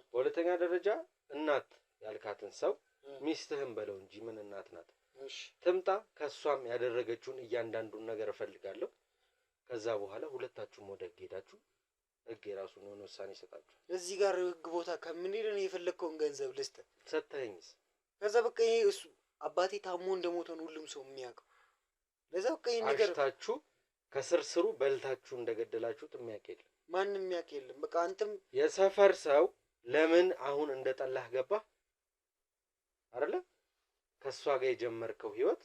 በሁለተኛ ደረጃ እናት ያልካትን ሰው ሚስትህን በለው እንጂ ምን እናት ናት? እሺ ትምጣ። ከሷም ያደረገችውን እያንዳንዱን ነገር እፈልጋለሁ። ከዛ በኋላ ሁለታችሁም ወደ ህግ ሄዳችሁ ህግ የራሱን የሆነ ውሳኔ ይሰጣችኋል። እዚህ ጋር ህግ ቦታ ከምንሄድ ነው የፈለግከውን ገንዘብ ልስጥ ሰተኸኝስ ከዛ በቃ ይሄ እሱ አባቴ ታሞ እንደሞተ ነው ሁሉም ሰው የሚያውቀው። ለዛ በቃ ይሄ ነገር አሽታችሁ ከስርስሩ በልታችሁ እንደገደላችሁት የሚያውቅ የለም። ማንም የሚያውቅ የለም። በቃ አንተም የሰፈር ሰው ለምን አሁን እንደጠላህ ገባህ አይደለ? ከሷ ጋር የጀመርከው ህይወት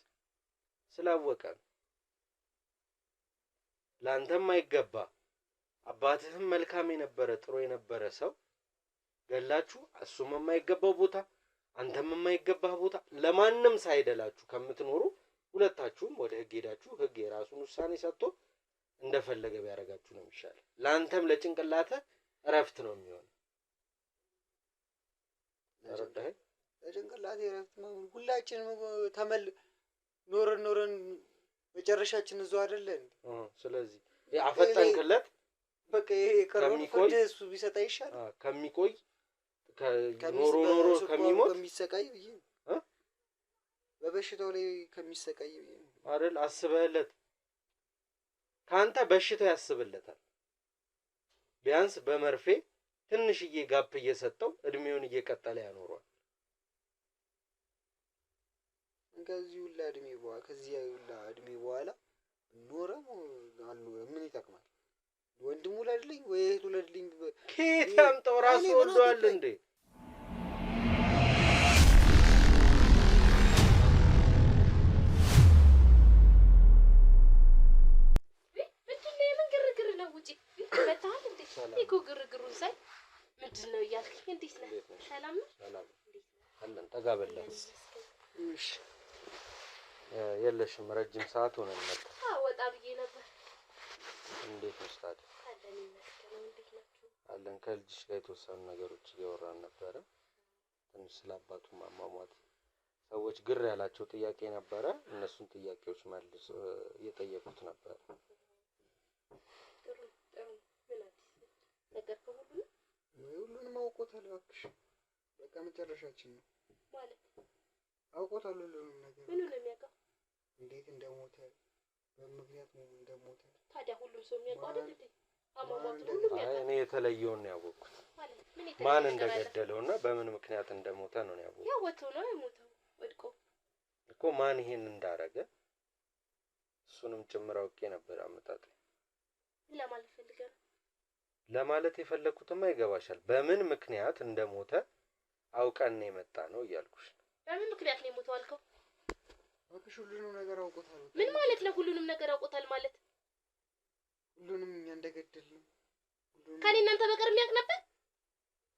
ስላወቀ ላንተም አይገባ አባትህም መልካም የነበረ ጥሩ የነበረ ሰው ገላችሁ እሱም የማይገባው ቦታ አንተም የማይገባህ ቦታ ለማንም ሳይደላችሁ ከምትኖሩ ሁለታችሁም ወደ ህግ ሄዳችሁ ህግ የራሱን ውሳኔ ሰጥቶ እንደፈለገ ቢያረጋችሁ ነው የሚሻለው። ላንተም ለጭንቅላተ እረፍት ነው የሚሆነው። ተረዳኸኝ? ለጭንቅላቴ እረፍት ነው። ሁላችንም ኖረን መጨረሻችን እዛው አይደለ እንዴ? ስለዚህ አፈጠንክለት በቃ ይሄ ከሮን ፍርድ እሱ ቢሰጣ ይሻላል ከሚቆይ ኖሮ ከሚሞት ከሚሰቃይ ብዬ በበሽታው ላይ ከሚሰቃይ ብዬ አይደል? አስበህለት ካንተ በሽታው ያስብለታል። ቢያንስ በመርፌ ትንሽዬ ጋፕ እየሰጠው እድሜውን እየቀጠለ ያኖረዋል። ከዚህ ሁላ እድሜ በኋላ ኖረም ምን ይጠቅማል? ወንድሙ ለድልኝ ወይ እህቱ ለድልኝ ከየት ያምጣው? ራሱ ወልዷል እንዴ? ግርግሩን ሳይ ምንድነው እያልክ እንዴት ነህ? ሰላም ነው? ሰላም አለን። ተጋበላን። እሺ የለሽም ረጅም ሰዓት ሆነን መጣ። ወጣ ብዬ ነበር። እንዴት ነው ታዲያ? አለን ይመስገን። እንዴት ናችሁ? አለን። ከልጅሽ ጋር የተወሰኑ ነገሮች እያወራን ነበረ። ትንሽ ስላባቱ ማሟሟት ሰዎች ግር ያላቸው ጥያቄ ነበረ። እነሱን ጥያቄዎች መልስ እየጠየቁት ነበር። ሁሉንም አውቆታል። እባክሽ በቃ መጨረሻችን ነው ማለት አውቆታል ሁሉንም ነገር። ምኑን ነው የሚያውቀው? እንዴት እንደሞተ በምክንያት ነው እንደሞተ። ታዲያ ሁሉም ሰው የሚያውቀው አይደል እንዴ? አሟሟቱን ሁሉም ያውቃል። እኔ የተለየውን ነው ያወቅኩት። ማን እንደገደለውና በምን ምክንያት እንደሞተ ነው ያወቅኩት። ያወተው ነው የሞተው ወድቆ እኮ ማን ይሄን እንዳረገ እሱንም ጭምር አውቄ ነበር። አመጣጥ ለማለት ፈልገህ ነው? ለማለት የፈለኩትማ ይገባሻል። በምን ምክንያት እንደሞተ አውቀን ነው የመጣ ነው እያልኩሽ። በምን ምክንያት ነው የሞተው አልከው? እባክሽ ሁሉንም ነገር አውቆታል። ምን ማለት ነው ሁሉንም ነገር አውቆታል ማለት? ሁሉንም እኛ እንደገደልን ከኔ እናንተ በቀር የሚያውቅ ነበር?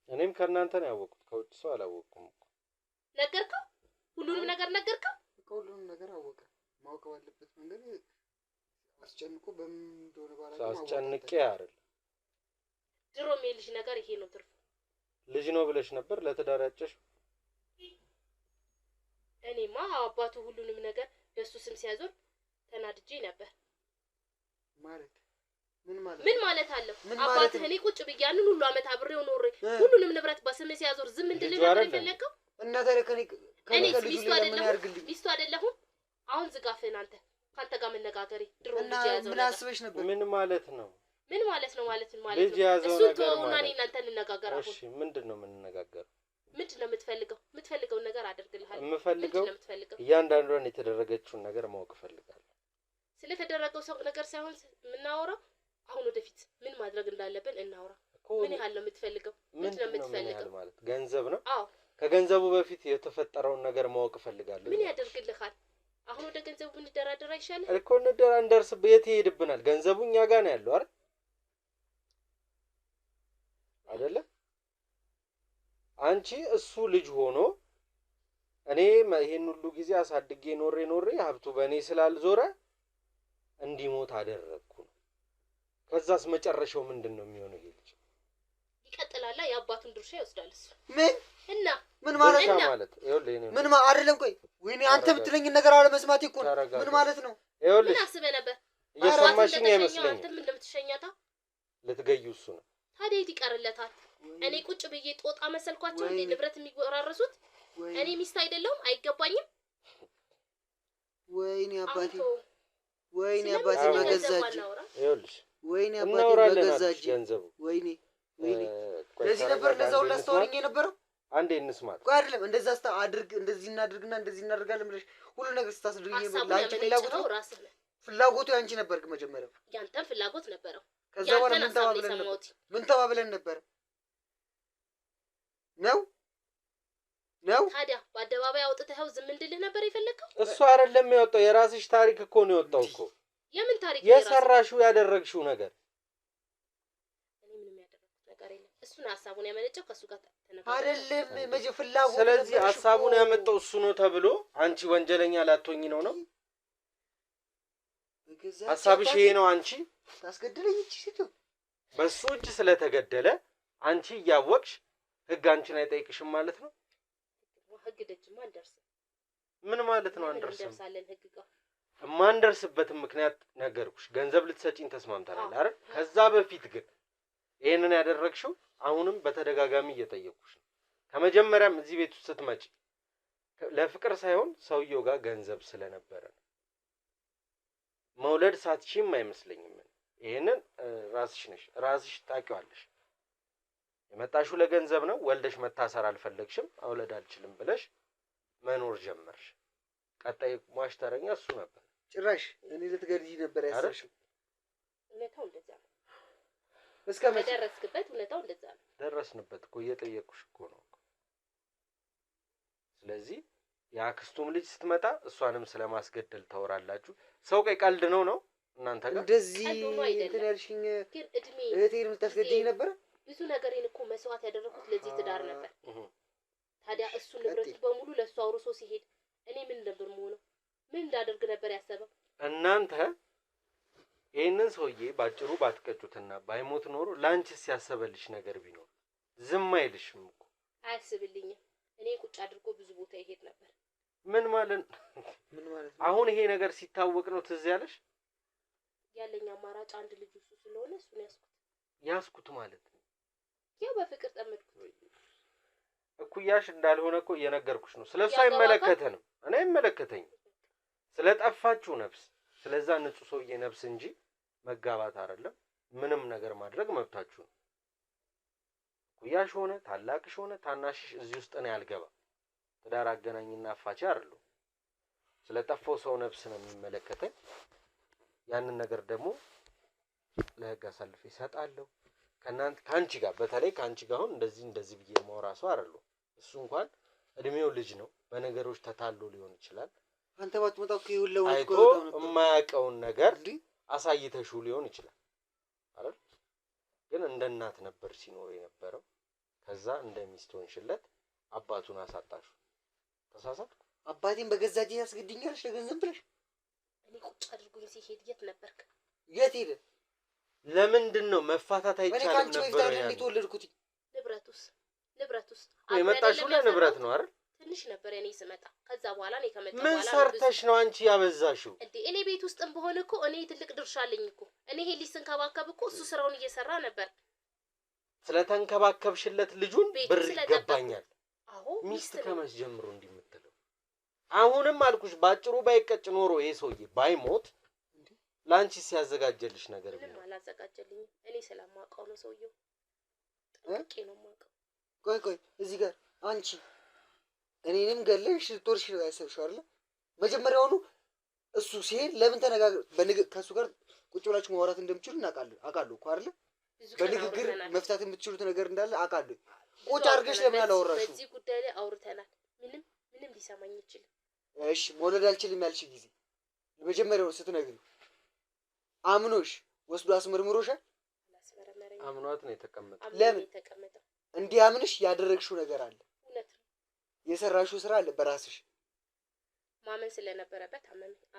እኔም ከእናንተ ነው ያወቅኩት፣ ከውጭ ሰው አላወቅኩም እኮ። ነገርከው? ሁሉንም ነገር ነገርከው? ሁሉንም ነገር አወቀ። ማወቅ ባለበት መንገድ አስጨንቆ በምን እንደሆነ ባላውቅም አስጨንቄ አይደል። ድሮም የልጅ ነገር ይሄ ነው ትርፉ። ልጅ ነው ብለሽ ነበር ለትዳር ያጨሽ? እኔማ አባቱ ሁሉንም ነገር በሱ ስም ሲያዞር ተናድጄ ነበር። ማለት ምን ማለት አለው? አባትህ እኔ ቁጭ ብያንን ሁሉ አመት አብሬው ኖሬ ሁሉንም ንብረት በስም ሲያዞር ዝም እንድልህ ነበር የፈለከው? እና ታዲያ ከኔ ሚስቱ አይደለሁም? አሁን ዝጋፍህን አንተ ካንተ ጋር መነጋገሬ ድሮ ልጅ ያዘው ምን አስበሽ ነበር? ምን ማለት ነው? ምን ማለት ነው? ማለት ልጅ ያዘው ነገር ማለት ነው። እናንተ እንነጋገር። አሁን እሺ ምንድነው የምንነጋገረው? ምንድነው የምትፈልገውን ነገር አደርግልሃለሁ። የምፈልገው እያንዳንዷን የተደረገችውን ነገር ማወቅ እፈልጋለሁ። ስለተደረገው ሰው ነገር ሳይሆን የምናወራው አሁን ወደፊት ምን ማድረግ እንዳለብን እናወራ። ምን ያህል ነው የምትፈልገው? ምንድነው የምትፈልገው? ማለት ገንዘብ ነው? አዎ ከገንዘቡ በፊት የተፈጠረውን ነገር ማወቅ እፈልጋለሁ። ምን ያደርግልሃል? አሁን ወደ ገንዘቡ እንደራደር አይሻልም? እኮ እንደርስበት የት ይሄድብናል? ገንዘቡ እኛ ጋር ነው ያለው አይደል? አንቺ እሱ ልጅ ሆኖ እኔ ይሄን ሁሉ ጊዜ አሳድጌ ኖሬ ሀብቱ በእኔ ስላልዞረ እንዲሞት አደረግኩ። ከዛስ መጨረሻው ምንድነው የሚሆነው? ይሄ ልጅ ይቀጥላል፣ የአባቱን ድርሻ ይወስዳል እሱ። ምን ማለት ነው? ይኸውልህ ምን አይደለም። ቆይ ወይኔ አንተ የምትለኝ ነገር አለ መስማት እኮ ምን ማለት ነው? ይኸውልህ ምን አስበህ ነበር? እየሰማሽኝ አይመስለኝም። አንተም እንደምትሸኛታ ልትገዩ እሱ ነው። ታዲያ ይቀርለታል። እኔ ቁጭ ብዬ ጦጣ መሰልኳቸው እንዴ ንብረት የሚወራረሱት? እኔ ሚስት አይደለሁም? አይገባኝም? ወይኔ አባቴ መገዛጅ ይኸውልሽ ወይኔ አባቴ እናወራለን በገዛ አልኩሽ እጄ ገንዘቡ ወይኔ ቆይ ለዚህ ነበር ለዛው ላስተወርኝ የነበረው አንዴ እንስማት ቆይ አይደለም እንደዛ አድርግ እንደዚህ እናድርግና እንደዚህ እናደርጋለን ብለሽ ሁሉ ነገር ስታስደርጊ ነበር ላንቺ ፍላጎት ነው ፍላጎቱ ያንቺ ነበር መጀመሪያ ያንተም ፍላጎት ነበረው ከዛ በኋላ ምን ተባብለን ነበር ነው ታዲያ በአደባባይ አውጥተኸው ዝም እንድልህ ነበር የፈለከው እሱ አይደለም የወጣው የራስሽ ታሪክ እኮ ነው የወጣው እኮ የምን ታሪክ የሰራሽው ያደረግሽው ነገር እኔ ምንም ያደረኩት ነገር የለም እሱን ሐሳቡን ያመነጨው ከሱ ጋር አይደለም ፍላጎት ስለዚህ ሐሳቡን ያመጣው እሱ ነው ተብሎ አንቺ ወንጀለኛ ላትሆኚ ነው ሐሳብሽ ይሄ ነው አንቺ ታስገድለኝ እቺ ሴት በሱ እጅ ስለተገደለ አንቺ ያወቅሽ ህግ አንቺን አይጠይቅሽም ማለት ነው ህግ ደጅማ አንደርስም ምን ማለት ነው አንደርስም እንደርሳለን ህግ ጋር ማንደርስበትም ምክንያት ነገርኩሽ ገንዘብ ልትሰጪኝ ተስማምተናል አይደል ከዛ በፊት ግን ይሄንን ያደረግሽው አሁንም በተደጋጋሚ እየጠየቅኩሽ ነው ከመጀመሪያም እዚህ ቤት ውስጥ ስትመጪ ለፍቅር ሳይሆን ሰውየው ጋር ገንዘብ ስለነበረ መውለድ ሳትሽም አይመስለኝም ይሄንን ራስሽ ታውቂዋለሽ የመጣሽው ለገንዘብ ነው ወልደሽ መታሰር አልፈለግሽም አውለድ አልችልም ብለሽ መኖር ጀመርሽ ቀጣይ ሟሽ ተረኛ እሱ ነበር ጭራሽ እኔ ልትገድይ ነበር ያሰብሽው ሁኔታው እንደዛ ነው እስከ መቼ ደረስክበት ሁኔታው እንደዛ ነው ደረስንበት እኮ እየጠየቅኩሽ እኮ ነው ስለዚህ ያክስቱም ልጅ ስትመጣ እሷንም ስለማስገደል ታወራላችሁ ሰው ቀልድ ነው እናንተ ጋር እንደዚህ እንትን ያልሽኝ ግን እድሜ እህቴን ልታስገድይ ነበር ብዙ ነገሬን እኮ መስዋዕት ያደረኩት ለዚህ ትዳር ነበር ታዲያ እሱ ንብረት በሙሉ ለሱ አውርሶ ሲሄድ እኔ ምን ነበር ምን እንዳደርግ ነበር ያሰበው እናንተ ይሄንን ሰውዬ ባጭሩ ባትቀጩትና ባይሞት ኖሮ ላንቺስ ያሰበልሽ ነገር ቢኖር ዝም አይልሽም እኮ አያስብልኝም እኔ ቁጭ አድርጎ ብዙ ቦታ ይሄድ ነበር ምን ማለት አሁን ይሄ ነገር ሲታወቅ ነው ትዝ ያለሽ ያለኝ አማራጭ አንድ ልጅ እሱ ስለሆነ እሱን ያስኩት ማለት ነው ያው በፍቅር ጠመድኩት እኩያሽ እንዳልሆነ እኮ እየነገርኩሽ ነው ስለሱ አይመለከተንም እኔ አይመለከተኝም ስለጠፋችሁ ነፍስ ስለዛ ንጹህ ሰውዬ ነፍስ እንጂ መጋባት አይደለም ምንም ነገር ማድረግ መብታችሁ ነው እኩያሽ ሆነ ታላቅሽ ሆነ ታናሽሽ እዚህ ውስጥ ነው ያልገባ ትዳር አገናኝና አፋቻ አይደለም ስለጠፋው ሰው ነፍስ ነው የሚመለከተኝ ያንን ነገር ደግሞ ለህግ አሳልፌ እሰጣለሁ ካንቺ ጋር በተለይ ካንቺ ጋር አሁን እንደዚህ ብዬ ማውራሱ አይደለም እሱ እንኳን እድሜው ልጅ ነው በነገሮች ተታሎ ሊሆን ይችላል አንተ ባትመጣው ከይውለው አይቶ የማያውቀውን ነገር አሳይተሽው ሊሆን ይችላል አይደል ግን እንደ እናት ነበር ሲኖር የነበረው ከዛ እንደሚስት ሆንሽለት አባቱን አሳጣሹ ተሳሳትኩ አባቴን በገዛጄ ያስገድኛልሽ ለገንዘብ ብለሽ እኔ ቁጭ አድርጎኝ ሲሄድ የት ነበርክ የት ሄደ ለምንድን ነው መፋታት አይቻልም ነበር ያለው ተወለድኩት ንብረቱስ የመጣሽው ለንብረት ነው አይደል ትንሽ ነበር እኔ ስመጣ ከዛ በኋላ እኔ ከመጣ ምን ሰርተሽ ነው አንቺ ያበዛሽው እንዴ እኔ ቤት ውስጥም በሆነ እኮ እኔ ትልቅ ድርሻ አለኝ እኮ እኔ ይሄ ልጅ ስንከባከብ እኮ እሱ ስራውን እየሰራ ነበር ስለተንከባከብሽለት ልጁን ብር ይገባኛል አዎ ሚስት ከመስ ጀምሮ እንዲምትለው አሁንም አልኩሽ ባጭሩ ባይቀጭ ኖሮ ይሄ ሰውዬ ባይሞት ላንቺ ሲያዘጋጀልሽ ነገር ምንም አላዘጋጀልኝ እኔ ስለማውቀው ነው ሰውዬው ጥንቅቄ ነው የማውቀው ቆይ እዚህ ጋር አንቺ እኔንም ገለሽ ጦርሽ ነው ያሰብሽው አይደል መጀመሪያውኑ እሱ ሲሄድ ለምን ተነጋገር ከሱ ጋር ቁጭ ብላችሁ ማውራት እንደምትችሉ አውቃለሁ እኮ አይደል በንግግር መፍታት የምትችሉት ነገር እንዳለ አውቃለሁ ቁጭ አድርገሽ ለምን አላወራሽው በዚህ ጉዳይ ላይ አውርተናል ምንም ሊሰማኝ ይችላል እሺ መውለድ አልችልም ያልሽ ጊዜ መጀመሪያው ስትነግሪ አምኖሽ ወስዶ አስመርምሮሻል አምኗት ነው የተቀመጠው ለምን እንዲያምንሽ ያደረግሽው ነገር አለ እውነት ነው የሰራሽው ስራ አለ በራስሽ ማመን ስለነበረበት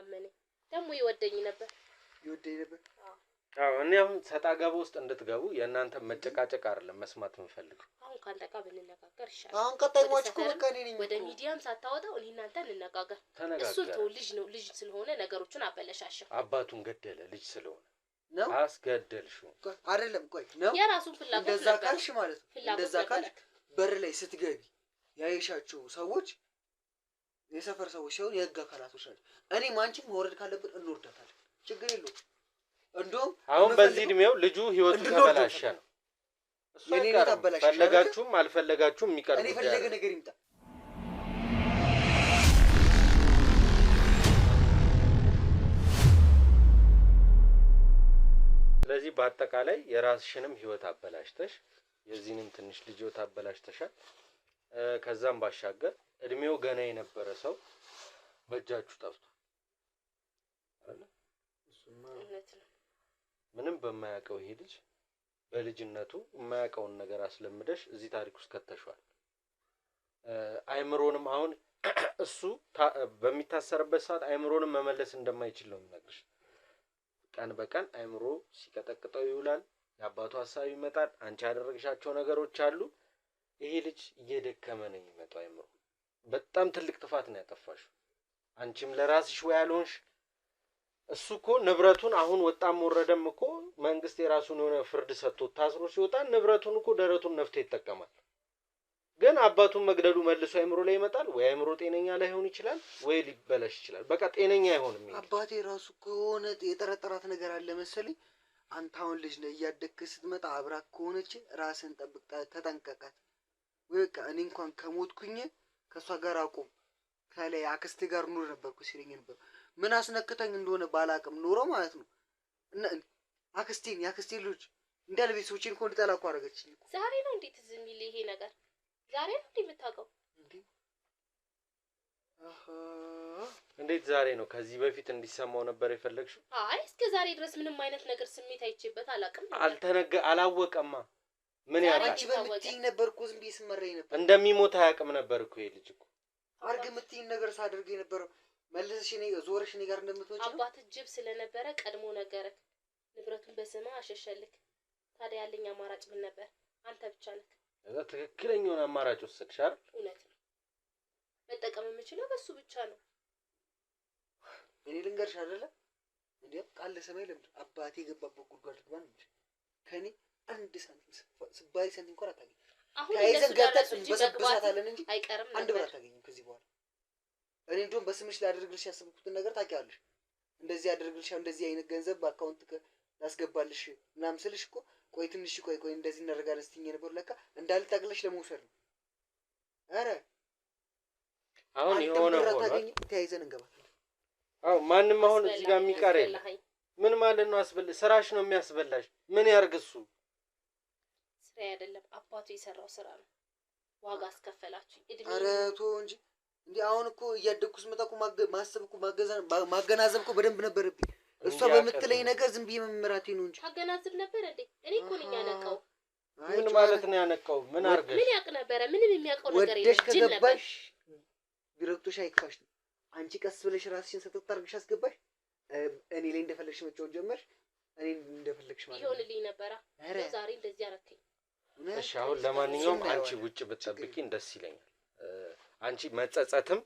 አመነ ደግሞ ይወደኝ ነበር አዎ እኔ አሁን ሰጣ ገባ ውስጥ እንድትገቡ የእናንተ መጨቃጨቅ አይደለም መስማት የምፈልገው አሁን ካንተ ጋር ብንነጋገር ይሻላል አሁን ቀጣይ ሟች እኮ በቃ እኔ ነኝ ወደ ሚዲያም ሳታወጣው እኔ እናንተ እንነጋገር እሱ ልጅ ስለሆነ ነገሮችን አበለሻሸው አባቱን ገደለ ልጅ ስለሆነ ነው አስገደልሽው አይደለም ቆይ ነው የራሱን ፍላጎት እንደዛ ካልሽ ማለት ነው እንደዛ ካልሽ በር ላይ ስትገቢ ያይሻቸው ሰዎች የሰፈር ሰዎች ሲሆን የህግ አካላቶች ናቸው እኔ ማንቺም መውረድ ካለብን እንወርዳታለን ችግር የለውም እንደውም አሁን በዚህ እድሜው ልጁ ህይወቱ ተበላሸ ነው። እሱ ፈለጋችሁም አልፈለጋችሁም የሚቀር እኔ ፈለገ ነገር ይምጣ። ስለዚህ በአጠቃላይ የራስሽንም ህይወት አበላሽተሽ የዚህንም ትንሽ ልጅ ህይወት አበላሽተሻል። ከዛም ባሻገር እድሜው ገና የነበረ ሰው በእጃችሁ ጠፍቶ ምንም በማያውቀው ይሄ ልጅ በልጅነቱ የማያውቀውን ነገር አስለምደሽ እዚህ ታሪክ ውስጥ ከተሽዋል። አይምሮንም አሁን እሱ በሚታሰርበት ሰዓት አይምሮንም መመለስ እንደማይችል ነው የሚነግርሽ። ቀን በቀን አይምሮ ሲቀጠቅጠው ይውላል። የአባቱ ሀሳብ ይመጣል። አንቺ ያደረግሻቸው ነገሮች አሉ። ይሄ ልጅ እየደከመ ነው የሚመጣው። አይምሮ በጣም ትልቅ ጥፋት ነው ያጠፋሽው። አንቺም ለራስሽ ወይ ያልሆንሽ። እሱ እኮ ንብረቱን አሁን ወጣም ወረደም እኮ መንግስት የራሱን የሆነ ፍርድ ሰጥቶ ታስሮ ሲወጣ ንብረቱን እኮ ደረቱን ነፍቶ ይጠቀማል። ግን አባቱን መግደሉ መልሶ አይምሮ ላይ ይመጣል። ወይ አይምሮ ጤነኛ ላይሆን ይችላል፣ ወይ ሊበላሽ ይችላል። በቃ ጤነኛ አይሆንም። አባቴ ራሱ ከሆነ የጠረጠራት ነገር አለ መሰለኝ። አንተ አሁን ልጅ ነህ፣ እያደግክ ስትመጣ አብራክ ከሆነች ራስን ጠብቅ፣ ተጠንቀቃት። በቃ እኔ እንኳን ከሞትኩኝ ከሷ ጋር አቁም፣ ከላይ አክስቴ ጋር ኑር ነበርኩ ሲለኝ ነበር። ምን አስነክተኝ እንደሆነ ባላቅም ኖሮ ማለት ነው። እና የአክስቴን ልጅ እንዳለ ቤተሰቦቼን እኮ እንድጠላ እኮ አደረገችኝ። ዛሬ ነው እንዴት ዝም ይል ይሄ ነገር? ዛሬ ነው እንዴ የምታውቀው? እንዴት ዛሬ ነው? ከዚህ በፊት እንዲሰማው ነበር የፈለግሽው? አይ እስከ ዛሬ ድረስ ምንም አይነት ነገር ስሜት አይቼበት አላውቅም። አላወቀማ። ምን ያውቃል? አንቺ በምትይኝ ነበር እኮ ዝም ብዬ ስመራኝ ነበር። እንደሚሞት አያውቅም ነበር እኮ ይሄ ልጅ እኮ። አርግ የምትይኝ ነገር ሳደርግ የነበረው መልሰሽ እኔ ዞረሽ እኔ ጋር እንደምትወጪ ነው። አባት ጅብ ስለነበረ ቀድሞ ነገረክ፣ ንብረቱን በስማ አሸሸልክ። ታዲያ ያለኝ አማራጭ ምን ነበር? አንተ ብቻ ነህ። እዛ ትክክለኛውን አማራጭ ወሰድሽ አይደል? እውነት ነው። መጠቀም የምችለው በሱ ብቻ ነው። እኔ ልንገርሽ አይደለ እንዴ ቃል ሰማይ ለምን አባቴ የገባበት ጉድጓድ ግባ እንጂ ከኔ አንድ ሳንቲም ስባሪ ሳንቲም እንኳን አታገኝም። አሁን እንደዚህ ጋር በሰብሰታለን እንጂ አይቀርም አንድ ብር አታገኝም ከዚህ በኋላ። እኔ እንደውም በስምሽ ላደርግልሽ ያሰብኩትን ነገር ታውቂያለሽ። እንደዚህ ያደርግልሽ እንደዚህ አይነት ገንዘብ በአካውንት ላስገባልሽ ምናምን ስልሽ እኮ ቆይ ትንሽ ቆይ እንደዚህ እናደርጋለን ስትይኝ ነበር። ለካ እንዳልጠቅልሽ ለመውሰድ ነው። አረ አሁን የሆነ ተያይዘን እንገባለን። አዎ ማንም አሁን እዚህ ጋር የሚቀር የለም። ምን ማለት ነው? ስራሽ ነው የሚያስበላሽ። ምን ያርግ እሱ? ስራ አይደለም አባቱ የሰራው ስራ ነው። ዋጋ አስከፈላችሁ እድሜ። አረ ተው እንጂ እንዴ! አሁን እኮ እያደግኩ ስመጣ እኮ ማሰብ እኮ ማገናዘብ እኮ በደንብ ነበረብኝ። እሷ በምትለኝ ነገር ዝም ብዬ መመራቴ ነው እንጂ ታገናዝብ ነበር እንዴ? እኔ እኮ ነኝ ያነቃው። ምን ማለት ነው ያነቃው? ምን አርገሽ? ምን ያቅ ነበር? ምንም የሚያውቀው ነገር የለም። ጅል ነበር። ቢረግጦሽ አይክፋሽ። አንቺ ቀስ ብለሽ ራስሽን ሰጥተህ አድርገሽ አስገባሽ። እኔ ላይ እንደፈለግሽ መጫወት ጀመርሽ። እኔ እንደፈለግሽ ማለት ይሆንልኝ ነበር። ዛሬ እንደዚህ አረከኝ። እሺ አሁን ለማንኛውም አንቺ ውጭ ብትጠብቂኝ ደስ ይለኛል። አንቺ መጸጸትም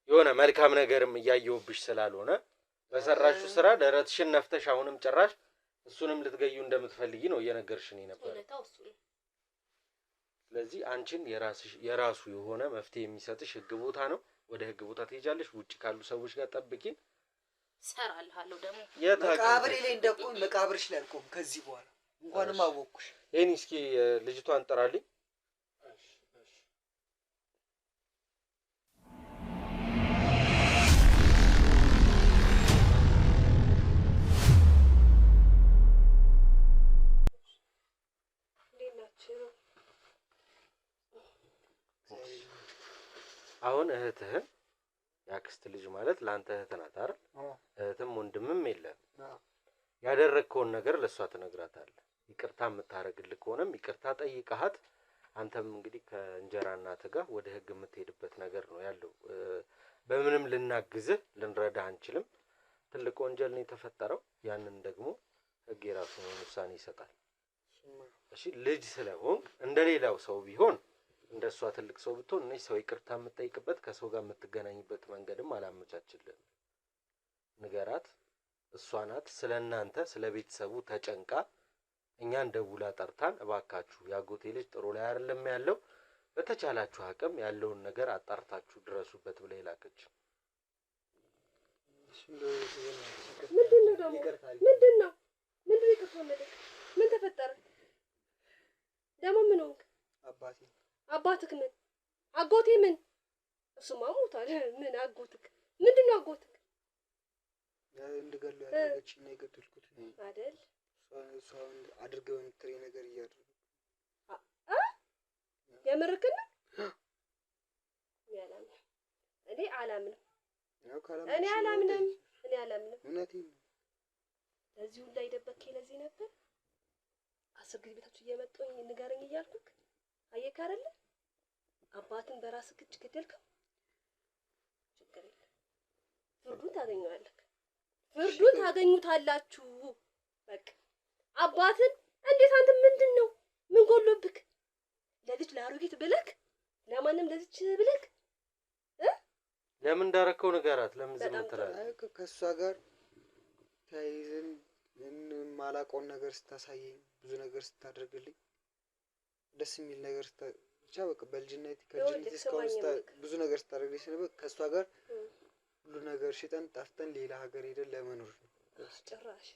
የሆነ መልካም ነገርም እያየሁብሽ ስላልሆነ በሰራሹ ስራ ደረትሽን ነፍተሽ አሁንም ጭራሽ እሱንም ልትገዩ እንደምትፈልጊ ነው እየነገርሽኝ ነበር። ስለዚህ አንቺን የራሱ የሆነ መፍትሄ የሚሰጥሽ ህግ ቦታ ነው። ወደ ህግ ቦታ ትሄጃለሽ። ውጭ ካሉ ሰዎች ጋር ጠብቂኝ። ሰራልሃለሁ ደግሞ መቃብሬ ላይ እንደቆም መቃብርሽ ላይ አልቆም ከዚህ በኋላ እንኳንም አወቅኩሽ። ይሄን እስኪ ልጅቷን ጥራልኝ። አሁን እህትህን ያክስት ልጅ ማለት ላንተ እህት ናት አይደል? እህትም ወንድምም የለም። ያደረግከውን ነገር ለሷ ትነግራታለህ። ይቅርታ የምታረግልህ ከሆነም ይቅርታ ጠይቀሃት፣ አንተም እንግዲህ ከእንጀራ እናትህ ጋር ወደ ህግ የምትሄድበት ነገር ነው ያለው። በምንም ልናግዝህ ልንረዳህ አንችልም። ትልቅ ወንጀል ነው የተፈጠረው። ያንን ደግሞ ህግ የራሱን ውሳኔ ይሰጣል። እሺ ልጅ ስለሆንክ እንደሌላው ሰው ቢሆን እንደሷ ትልቅ ሰው ብትሆን እነዚህ ሰው ይቅርታ የምትጠይቅበት ከሰው ጋር የምትገናኝበት መንገድም አላመቻችልን። ንገራት። እሷ ናት ስለናንተ ስለ ቤተሰቡ ተጨንቃ እኛን ደውላ ጠርታን እባካችሁ ያጎቴ ልጅ ጥሩ ላይ አይደለም ያለው፣ በተቻላችሁ አቅም ያለውን ነገር አጣርታችሁ ድረሱበት ብላ ይላከች። ምንድነው አባትክ ምን አጎቴ ምን እሱማ ሞቷል። ምን አጎትክ ምንድነው አጎትክ? እንድገለው ያደረገችኝ ነው የገደልኩት አይደል? እሷን አድርገው የምትለኝ ነገር እያደረገ የምርክና እኔ አላምንም። እኔ አላምንም። እውነቴን ነው። ለዚህ ሁላ የደበከኝ ለዚህ ነበር። 10 ጊዜ ቤታችሁ እየመጣሁኝ ንገረኝ እያልኩክ አየክ አይደለ? አባትን በራስህ እጅ ገደልከው። ችግር የለም ፍርዱን ታገኘዋለህ። ፍርዱን ታገኙታላችሁ። በቃ አባትን እንዴት አንተ ምንድነው ምን ጎሎብክ? ለልጅ ለአሮጊት ብለክ ለማንም ለዚች ብለክ ለምን እንዳረከው ንገራት። ለምን ዝም ትላለህ? አይ ከሷ ጋር ተያይዘን ማላውቀውን ነገር ስታሳየኝ ብዙ ነገር ስታደርግልኝ ደስ የሚል ነገር ብቻ በቃ በልጅነት ከልጅነት እስካሁን ብዙ ነገር ስታደርግልኝ ስለበቃ ከሷ ጋር ሁሉ ነገር ሽጠን ጠፍተን ሌላ ሀገር ሄደን ለመኖር ነው። ጭራሽ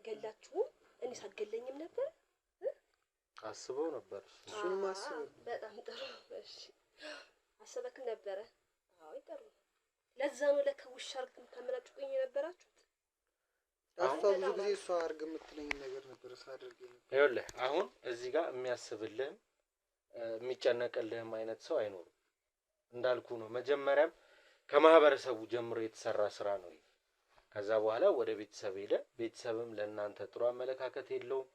ገላችሁ እኔ ሳትገለኝም ነበር አስበው ነበር። እሱንም አስበው በጣም ጥሩ። እሺ አስበክ ነበረ? አዎ ጥሩ። ለዛ ነው ለካ ውሻ አርግም ተመናጭቁኝ የነበራችሁት። አሷ ብዙ ጊዜ እሷ አርግ የምትለኝ ነገር ነበር ሳደርግ ነው። ይኸውልህ አሁን እዚህ ጋር የሚያስብልህ የሚጨነቅልህም አይነት ሰው አይኖርም። እንዳልኩ ነው መጀመሪያም ከማህበረሰቡ ጀምሮ የተሰራ ስራ ነው። ከዛ በኋላ ወደ ቤተሰብ ሄደ። ቤተሰብም ለእናንተ ጥሩ አመለካከት የለውም።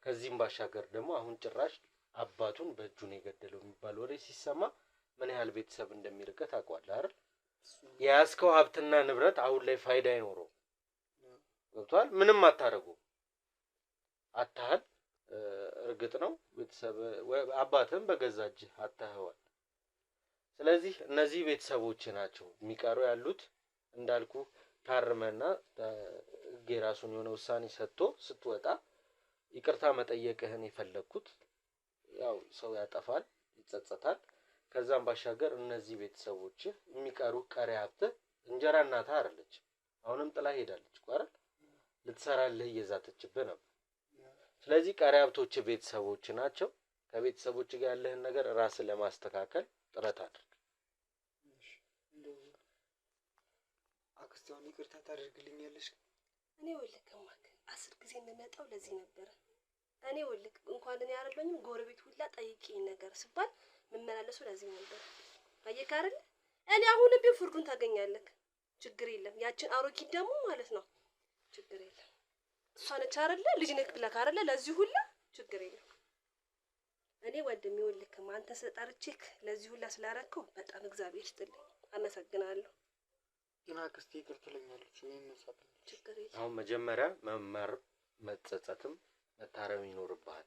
ከዚህም ባሻገር ደግሞ አሁን ጭራሽ አባቱን በእጁ ነው የገደለው የሚባል ወሬ ሲሰማ ምን ያህል ቤተሰብ እንደሚርቀት አውቀዋለህ አይደል? የያዝከው ሀብትና ንብረት አሁን ላይ ፋይዳ አይኖረውም። ገብቶሃል? ምንም አታረጉ አታህል። እርግጥ ነው ቤተሰብ አባትህን በገዛ እጅህ አታህዋል። ስለዚህ እነዚህ ቤተሰቦች ናቸው የሚቀሩ ያሉት። እንዳልኩ ታርመና የራሱን የሆነ ውሳኔ ሰጥቶ ስትወጣ ይቅርታ መጠየቅህን የፈለግኩት ያው ሰው ያጠፋል፣ ይጸጸታል። ከዛም ባሻገር እነዚህ ቤተሰቦች የሚቀሩ ቀሪ ሀብትህ እንጀራ እናትህ አይደለች። አሁንም ጥላ ሄዳለች እኮ አይደል? ልትሰራልህ እየዛተችብህ ነበር። ስለዚህ ቀሪ ሀብቶች ቤተሰቦች ናቸው። ከቤተሰቦች ጋር ያለህን ነገር ራስን ለማስተካከል ጥረት አድርግ። አክስቴውን ይቅርታ ታደርግልኛለሽ? እኔ ወልከማ 10 ጊዜ የምመጣው ለዚህ ነበር። እኔ ወልክ እንኳን እኔ አይደለኝም ጎረቤት ሁላ ጠይቂኝ ነገር ሲባል መመላለሱ ለዚህ ነበር። አየክ አይደል? እኔ አሁን ቢው ፍርዱን ታገኛለህ። ችግር የለም። ያችን አሮጊት ደግሞ ማለት ነው ችግር የለም። እሷ ነች አይደለ ልጅ ነክ ብለክ አይደለ ለዚህ ሁላ ችግር የለም። እኔ ወንድሜ ወልከማ አንተ ስለጣርቼክ ለዚህ ሁላ ስላረከው በጣም እግዚአብሔር ይስጥልኝ፣ አመሰግናለሁ። ግን አክስቴ ይቅርታ ትለኛለች። እኔም መሳብ ችግር የለም። አሁን መጀመሪያ መማር መጸጸትም መታረም ይኖርብሃል።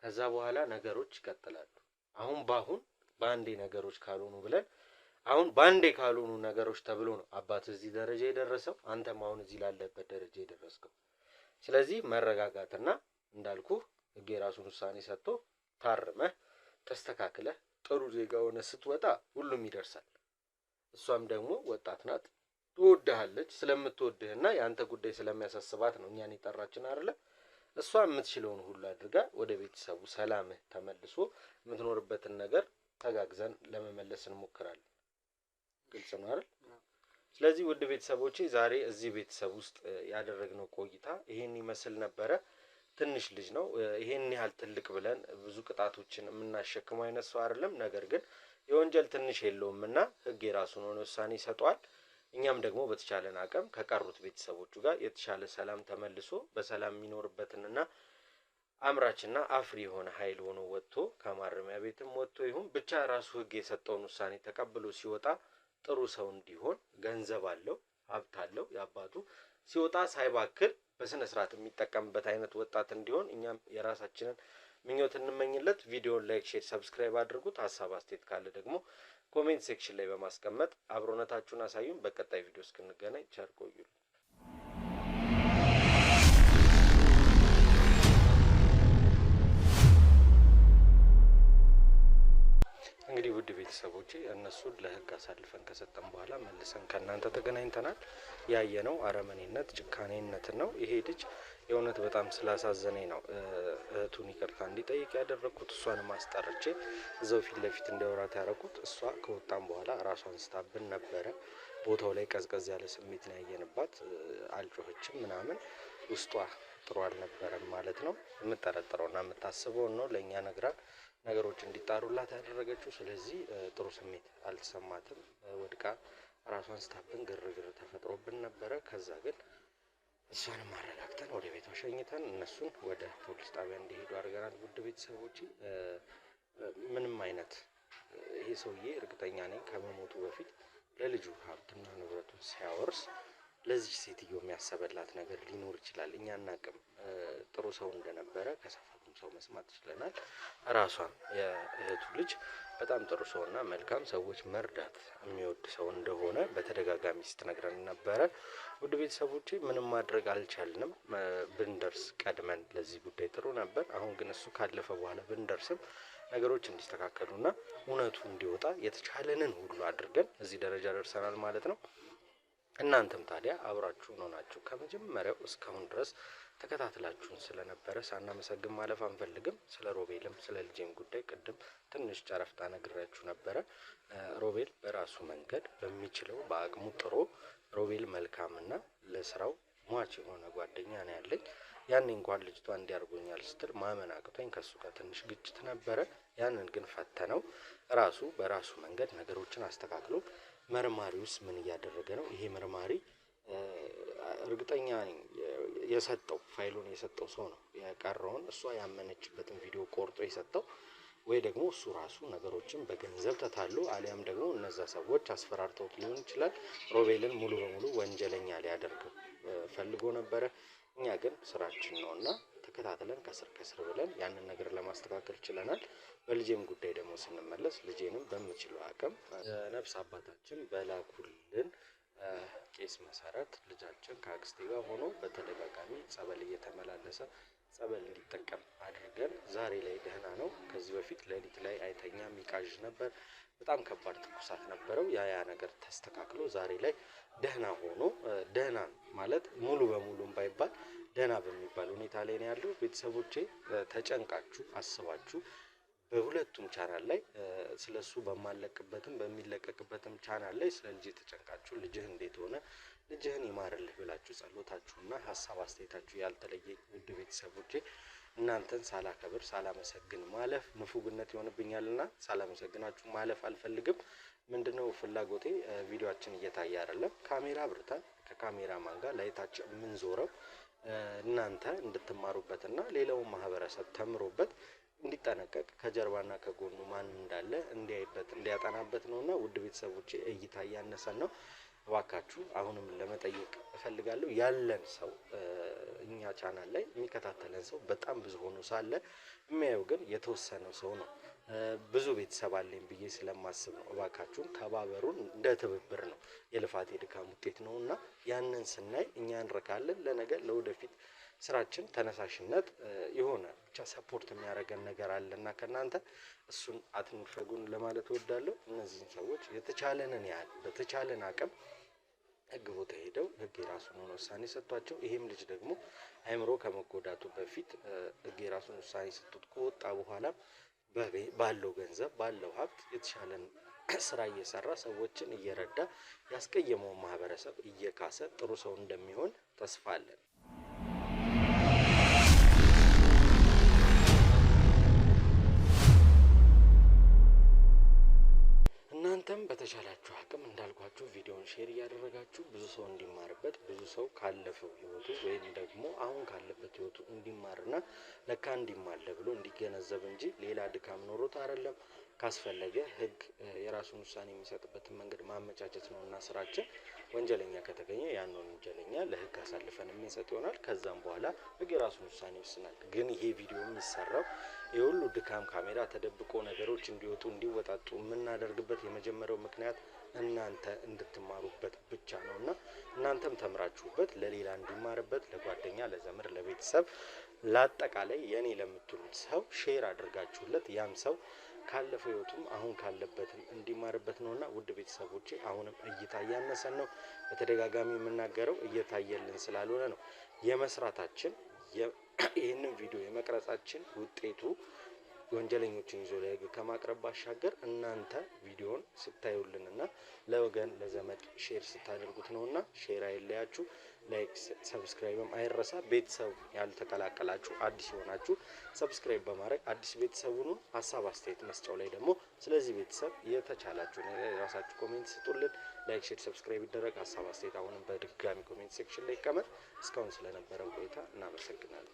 ከዛ በኋላ ነገሮች ይቀጥላሉ። አሁን በአንዴ ነገሮች ካልሆኑ ብለን አሁን በአንዴ ካልሆኑ ነገሮች ተብሎ ነው አባት እዚህ ደረጃ የደረሰው፣ አንተም አሁን እዚህ ላለበት ደረጃ የደረስከው። ስለዚህ መረጋጋትና እንዳልኩ ህግ የራሱን ውሳኔ ሰጥቶ ታርመህ ተስተካክለህ ጥሩ ዜጋ ሆነ ስትወጣ ሁሉም ይደርሳል። እሷም ደግሞ ወጣት ናት፣ ትወድሃለች። ስለምትወድህና የአንተ ጉዳይ ስለሚያሳስባት ነው እኛን የጠራችን አይደለ? እሷ የምትችለውን ሁሉ አድርጋ ወደ ቤተሰቡ ሰላምህ ተመልሶ የምትኖርበትን ነገር ተጋግዘን ለመመለስ እንሞክራለን። ግልጽ ነው አይደል? ስለዚህ ውድ ቤተሰቦቼ ዛሬ እዚህ ቤተሰብ ውስጥ ያደረግነው ቆይታ ይሄን ይመስል ነበረ። ትንሽ ልጅ ነው፣ ይሄን ያህል ትልቅ ብለን ብዙ ቅጣቶችን የምናሸክመው አይነት ሰው አይደለም። ነገር ግን የወንጀል ትንሽ የለውምና ህግ የራሱን ሆነ ውሳኔ ይሰጠዋል። እኛም ደግሞ በተቻለን አቅም ከቀሩት ቤተሰቦቹ ጋር የተሻለ ሰላም ተመልሶ በሰላም የሚኖርበትንና አምራችና አፍሪ የሆነ ኃይል ሆኖ ወጥቶ ከማረሚያ ቤትም ወጥቶ ይሁን ብቻ ራሱ ህግ የሰጠውን ውሳኔ ተቀብሎ ሲወጣ ጥሩ ሰው እንዲሆን፣ ገንዘብ አለው ሀብት አለው የአባቱ ሲወጣ ሳይባክል በስነ ስርዓት የሚጠቀምበት አይነት ወጣት እንዲሆን እኛም የራሳችንን ምኞት እንመኝለት። ቪዲዮን ላይክ፣ ሼር፣ ሰብስክራይብ አድርጉት። ሀሳብ አስተያየት ካለ ደግሞ ኮሜንት ሴክሽን ላይ በማስቀመጥ አብሮነታችሁን አሳዩን። በቀጣይ ቪዲዮ እስክንገናኝ ቸር ቆዩልን። እንግዲህ ውድ ቤተሰቦቼ እነሱን ለህግ አሳልፈን ከሰጠን በኋላ መልሰን ከእናንተ ተገናኝተናል። ያየነው አረመኔነት ጭካኔነት ነው። ይሄ ልጅ የእውነት በጣም ስላሳዘነኝ ነው እህቱን ይቅርታ እንዲጠይቅ ያደረኩት። እሷንም አስጠርቼ እዛው ፊት ለፊት እንዲያወራት ያደረኩት። እሷ ከወጣም በኋላ ራሷን ስታብን ነበረ። ቦታው ላይ ቀዝቀዝ ያለ ስሜት ነው ያየንባት። አልጮኸችም ምናምን፣ ውስጧ ጥሩ አልነበረም ማለት ነው። የምጠረጥረውና የምታስበውን ነው ለእኛ ነግራን ነገሮች እንዲጣሩላት ያደረገችው። ስለዚህ ጥሩ ስሜት አልተሰማትም። ወድቃ ራሷን ስታብን ግርግር ተፈጥሮብን ነበረ። ከዛ ግን እሷንም አረጋግተን ወደ ቤቷ ሸኝተን እነሱን ወደ ፖሊስ ጣቢያ እንዲሄዱ አድርገናል። ውድ ቤተሰቦች ምንም አይነት ይሄ ሰውዬ እርግጠኛ ነኝ ከመሞቱ በፊት ለልጁ ሀብትና ንብረቱን ሲያወርስ ለዚህ ሴትዮ የሚያሰበላት ነገር ሊኖር ይችላል። እኛ እናቅም። ጥሩ ሰው እንደነበረ ከሰፈሩም ሰው መስማት ችለናል። ራሷን የእህቱ ልጅ በጣም ጥሩ ሰውና መልካም ሰዎች መርዳት የሚወድ ሰው እንደሆነ በተደጋጋሚ ስትነግረን ነበረ። ውድ ቤተሰቦቼ ምንም ማድረግ አልቻልንም። ብንደርስ ቀድመን ለዚህ ጉዳይ ጥሩ ነበር። አሁን ግን እሱ ካለፈ በኋላ ብንደርስም ነገሮች እንዲስተካከሉና እውነቱ እንዲወጣ የተቻለንን ሁሉ አድርገን እዚህ ደረጃ ደርሰናል ማለት ነው። እናንተም ታዲያ አብራችሁን ሆናችሁ ከመጀመሪያው እስካሁን ድረስ ተከታትላችሁን ስለነበረ ሳናመሰግን ማለፍ አንፈልግም። ስለ ሮቤልም ስለ ልጄም ጉዳይ ቅድም ትንሽ ጨረፍታ ነግራችሁ ነበረ። ሮቤል በራሱ መንገድ በሚችለው በአቅሙ ጥሮ፣ ሮቤል መልካምና ለስራው ሟች የሆነ ጓደኛ ነው ያለኝ። ያኔ እንኳን ልጅቷ እንዲያርጎኛል ስትል ማመን አቅቶኝ ከሱ ጋር ትንሽ ግጭት ነበረ። ያንን ግን ፈተነው ራሱ በራሱ መንገድ ነገሮችን አስተካክሎ መርማሪውስ ምን እያደረገ ነው? ይሄ መርማሪ እርግጠኛ ነኝ የሰጠው ፋይሉን የሰጠው ሰው ነው። የቀረውን እሷ ያመነችበትን ቪዲዮ ቆርጦ የሰጠው ወይ ደግሞ እሱ ራሱ ነገሮችን በገንዘብ ተታሎ አሊያም ደግሞ እነዛ ሰዎች አስፈራርተውት ሊሆን ይችላል። ሮቤልን ሙሉ በሙሉ ወንጀለኛ ሊያደርገው ፈልጎ ነበረ። እኛ ግን ስራችን ነውና ተከታትለን ከስር ብለን ያንን ነገር ለማስተካከል ችለናል። በልጄም ጉዳይ ደግሞ ስንመለስ ልጄንም በምችለው አቅም ነፍስ አባታችን በላኩልን ቄስ መሰረት ልጃችን ከአክስቴ ጋር ሆኖ በተደጋጋሚ ጸበል እየተመላለሰ ጸበል እንዲጠቀም አድርገን ዛሬ ላይ ደህና ነው። ከዚህ በፊት ሌሊት ላይ አይተኛም፣ ይቃዥ ነበር። በጣም ከባድ ትኩሳት ነበረው። ያ ነገር ተስተካክሎ ዛሬ ላይ ደህና ሆኖ ደህና ማለት ሙሉ በሙሉም ባይባል ደህና በሚባል ሁኔታ ላይ ነው ያለው። ቤተሰቦቼ ተጨንቃችሁ አስባችሁ በሁለቱም ቻናል ላይ ስለሱ በማለቅበትም በሚለቀቅበትም ቻናል ላይ ስለ ልጅ ተጨንቃችሁ ልጅህ እንዴት ሆነ ልጅህን ይማርልህ ብላችሁ ጸሎታችሁና ሀሳብ አስተያየታችሁ ያልተለየ ውድ ቤተሰቦቼ እናንተን ሳላከብር ሳላመሰግን ማለፍ ንፉግነት ይሆንብኛልና ሳላመሰግናችሁ ማለፍ አልፈልግም። ምንድነው ፍላጎቴ? ቪዲዮአችን እየታየ አይደለም። ካሜራ አብርተን ከካሜራማን ጋር ላይታችን የምንዞረው እናንተ እንድትማሩበትና ሌላው ማህበረሰብ ተምሮበት እንዲጠነቀቅ ከጀርባና ከጎኑ ማን እንዳለ እንዲያይበት እንዲያጠናበት ነውና ውድ ቤተሰቦቼ እይታ እያነሰን ነው። እባካችሁ አሁንም ለመጠየቅ እፈልጋለሁ። ያለን ሰው እኛ ቻናል ላይ የሚከታተለን ሰው በጣም ብዙ ሆኖ ሳለ የሚያየው ግን የተወሰነው ሰው ነው። ብዙ ቤተሰብ አለኝ ብዬ ስለማስብ ነው። እባካችሁን ተባበሩን። እንደ ትብብር ነው፣ የልፋት የድካም ውጤት ነውና ያንን ስናይ እኛ እንረካለን። ለነገ ለወደፊት ስራችን ተነሳሽነት የሆነ ብቻ ሰፖርት የሚያደርገን ነገር አለና ከናንተ እሱን አትንፈጉን ለማለት እወዳለሁ። እነዚህን ሰዎች የተቻለንን ያህል በተቻለን አቅም ህግ ቦታ ሄደው ህግ የራሱን ሆነ ውሳኔ ሰጥቷቸው ይሄም ልጅ ደግሞ አእምሮ ከመጎዳቱ በፊት ህግ የራሱን ውሳኔ ሰጥቶት ከወጣ በኋላ ባለው ገንዘብ ባለው ሀብት የተሻለን ስራ እየሰራ ሰዎችን እየረዳ ያስቀየመውን ማህበረሰብ እየካሰ ጥሩ ሰው እንደሚሆን ተስፋ አለን። እናንተም በተቻላችሁ አቅም እንዳልኳችሁ ቪዲዮውን ሼር እያደረጋችሁ ብዙ ሰው እንዲማርበት ብዙ ሰው ካለፈው ህይወቱ ወይም ደግሞ አሁን ካለበት ህይወቱ እንዲማርና ለካ እንዲማለ ብሎ እንዲገነዘብ እንጂ ሌላ ድካም ኖሮት አይደለም። ካስፈለገ ህግ የራሱን ውሳኔ የሚሰጥበትን መንገድ ማመቻቸት ነውና ስራችን። ወንጀለኛ ከተገኘ ያን ወንጀለኛ ለህግ አሳልፈን የምንሰጥ ይሆናል። ከዛም በኋላ ህግ የራሱን ውሳኔ ይወስናል። ግን ይሄ ቪዲዮ የሚሰራው የሁሉ ድካም ካሜራ ተደብቆ ነገሮች እንዲወጡ እንዲወጣጡ የምናደርግበት የመጀመሪያው ምክንያት እናንተ እንድትማሩበት ብቻ ነውና እናንተም ተምራችሁበት ለሌላ እንዲማርበት ለጓደኛ፣ ለዘመድ፣ ለቤተሰብ ለአጠቃላይ የኔ ለምትሉት ሰው ሼር አድርጋችሁለት ያም ሰው ካለፈው ህይወቱም አሁን ካለበትም እንዲማርበት ነውና ውድ ቤተሰቦቼ አሁንም እይታ እያነሰን ነው። በተደጋጋሚ የምናገረው እየታየልን ስላልሆነ ነው። የመስራታችን ይህንን ቪዲዮ የመቅረጻችን ውጤቱ ወንጀለኞችን ይዞ ለህግ ከማቅረብ ባሻገር እናንተ ቪዲዮን ስታዩልንና ለወገን ለዘመድ ሼር ስታደርጉት ነውና ሼር አይለያችሁ። ላይክ ሰብስክራይብም አይረሳ። ቤተሰብ ያልተቀላቀላችሁ አዲስ የሆናችሁ ሰብስክራይብ በማድረግ አዲስ ቤተሰብ ሁኑ። ሀሳብ አስተያየት መስጫው ላይ ደግሞ ስለዚህ ቤተሰብ የተቻላችሁ የራሳችሁ ኮሜንት ስጡልን። ላይክ ሼር ሰብስክራይብ ይደረግ። ሀሳብ አስተያየት አሁንም በድጋሚ ኮሜንት ሴክሽን ላይ ይቀመጥ። እስካሁን ስለነበረን ቆይታ እናመሰግናለን።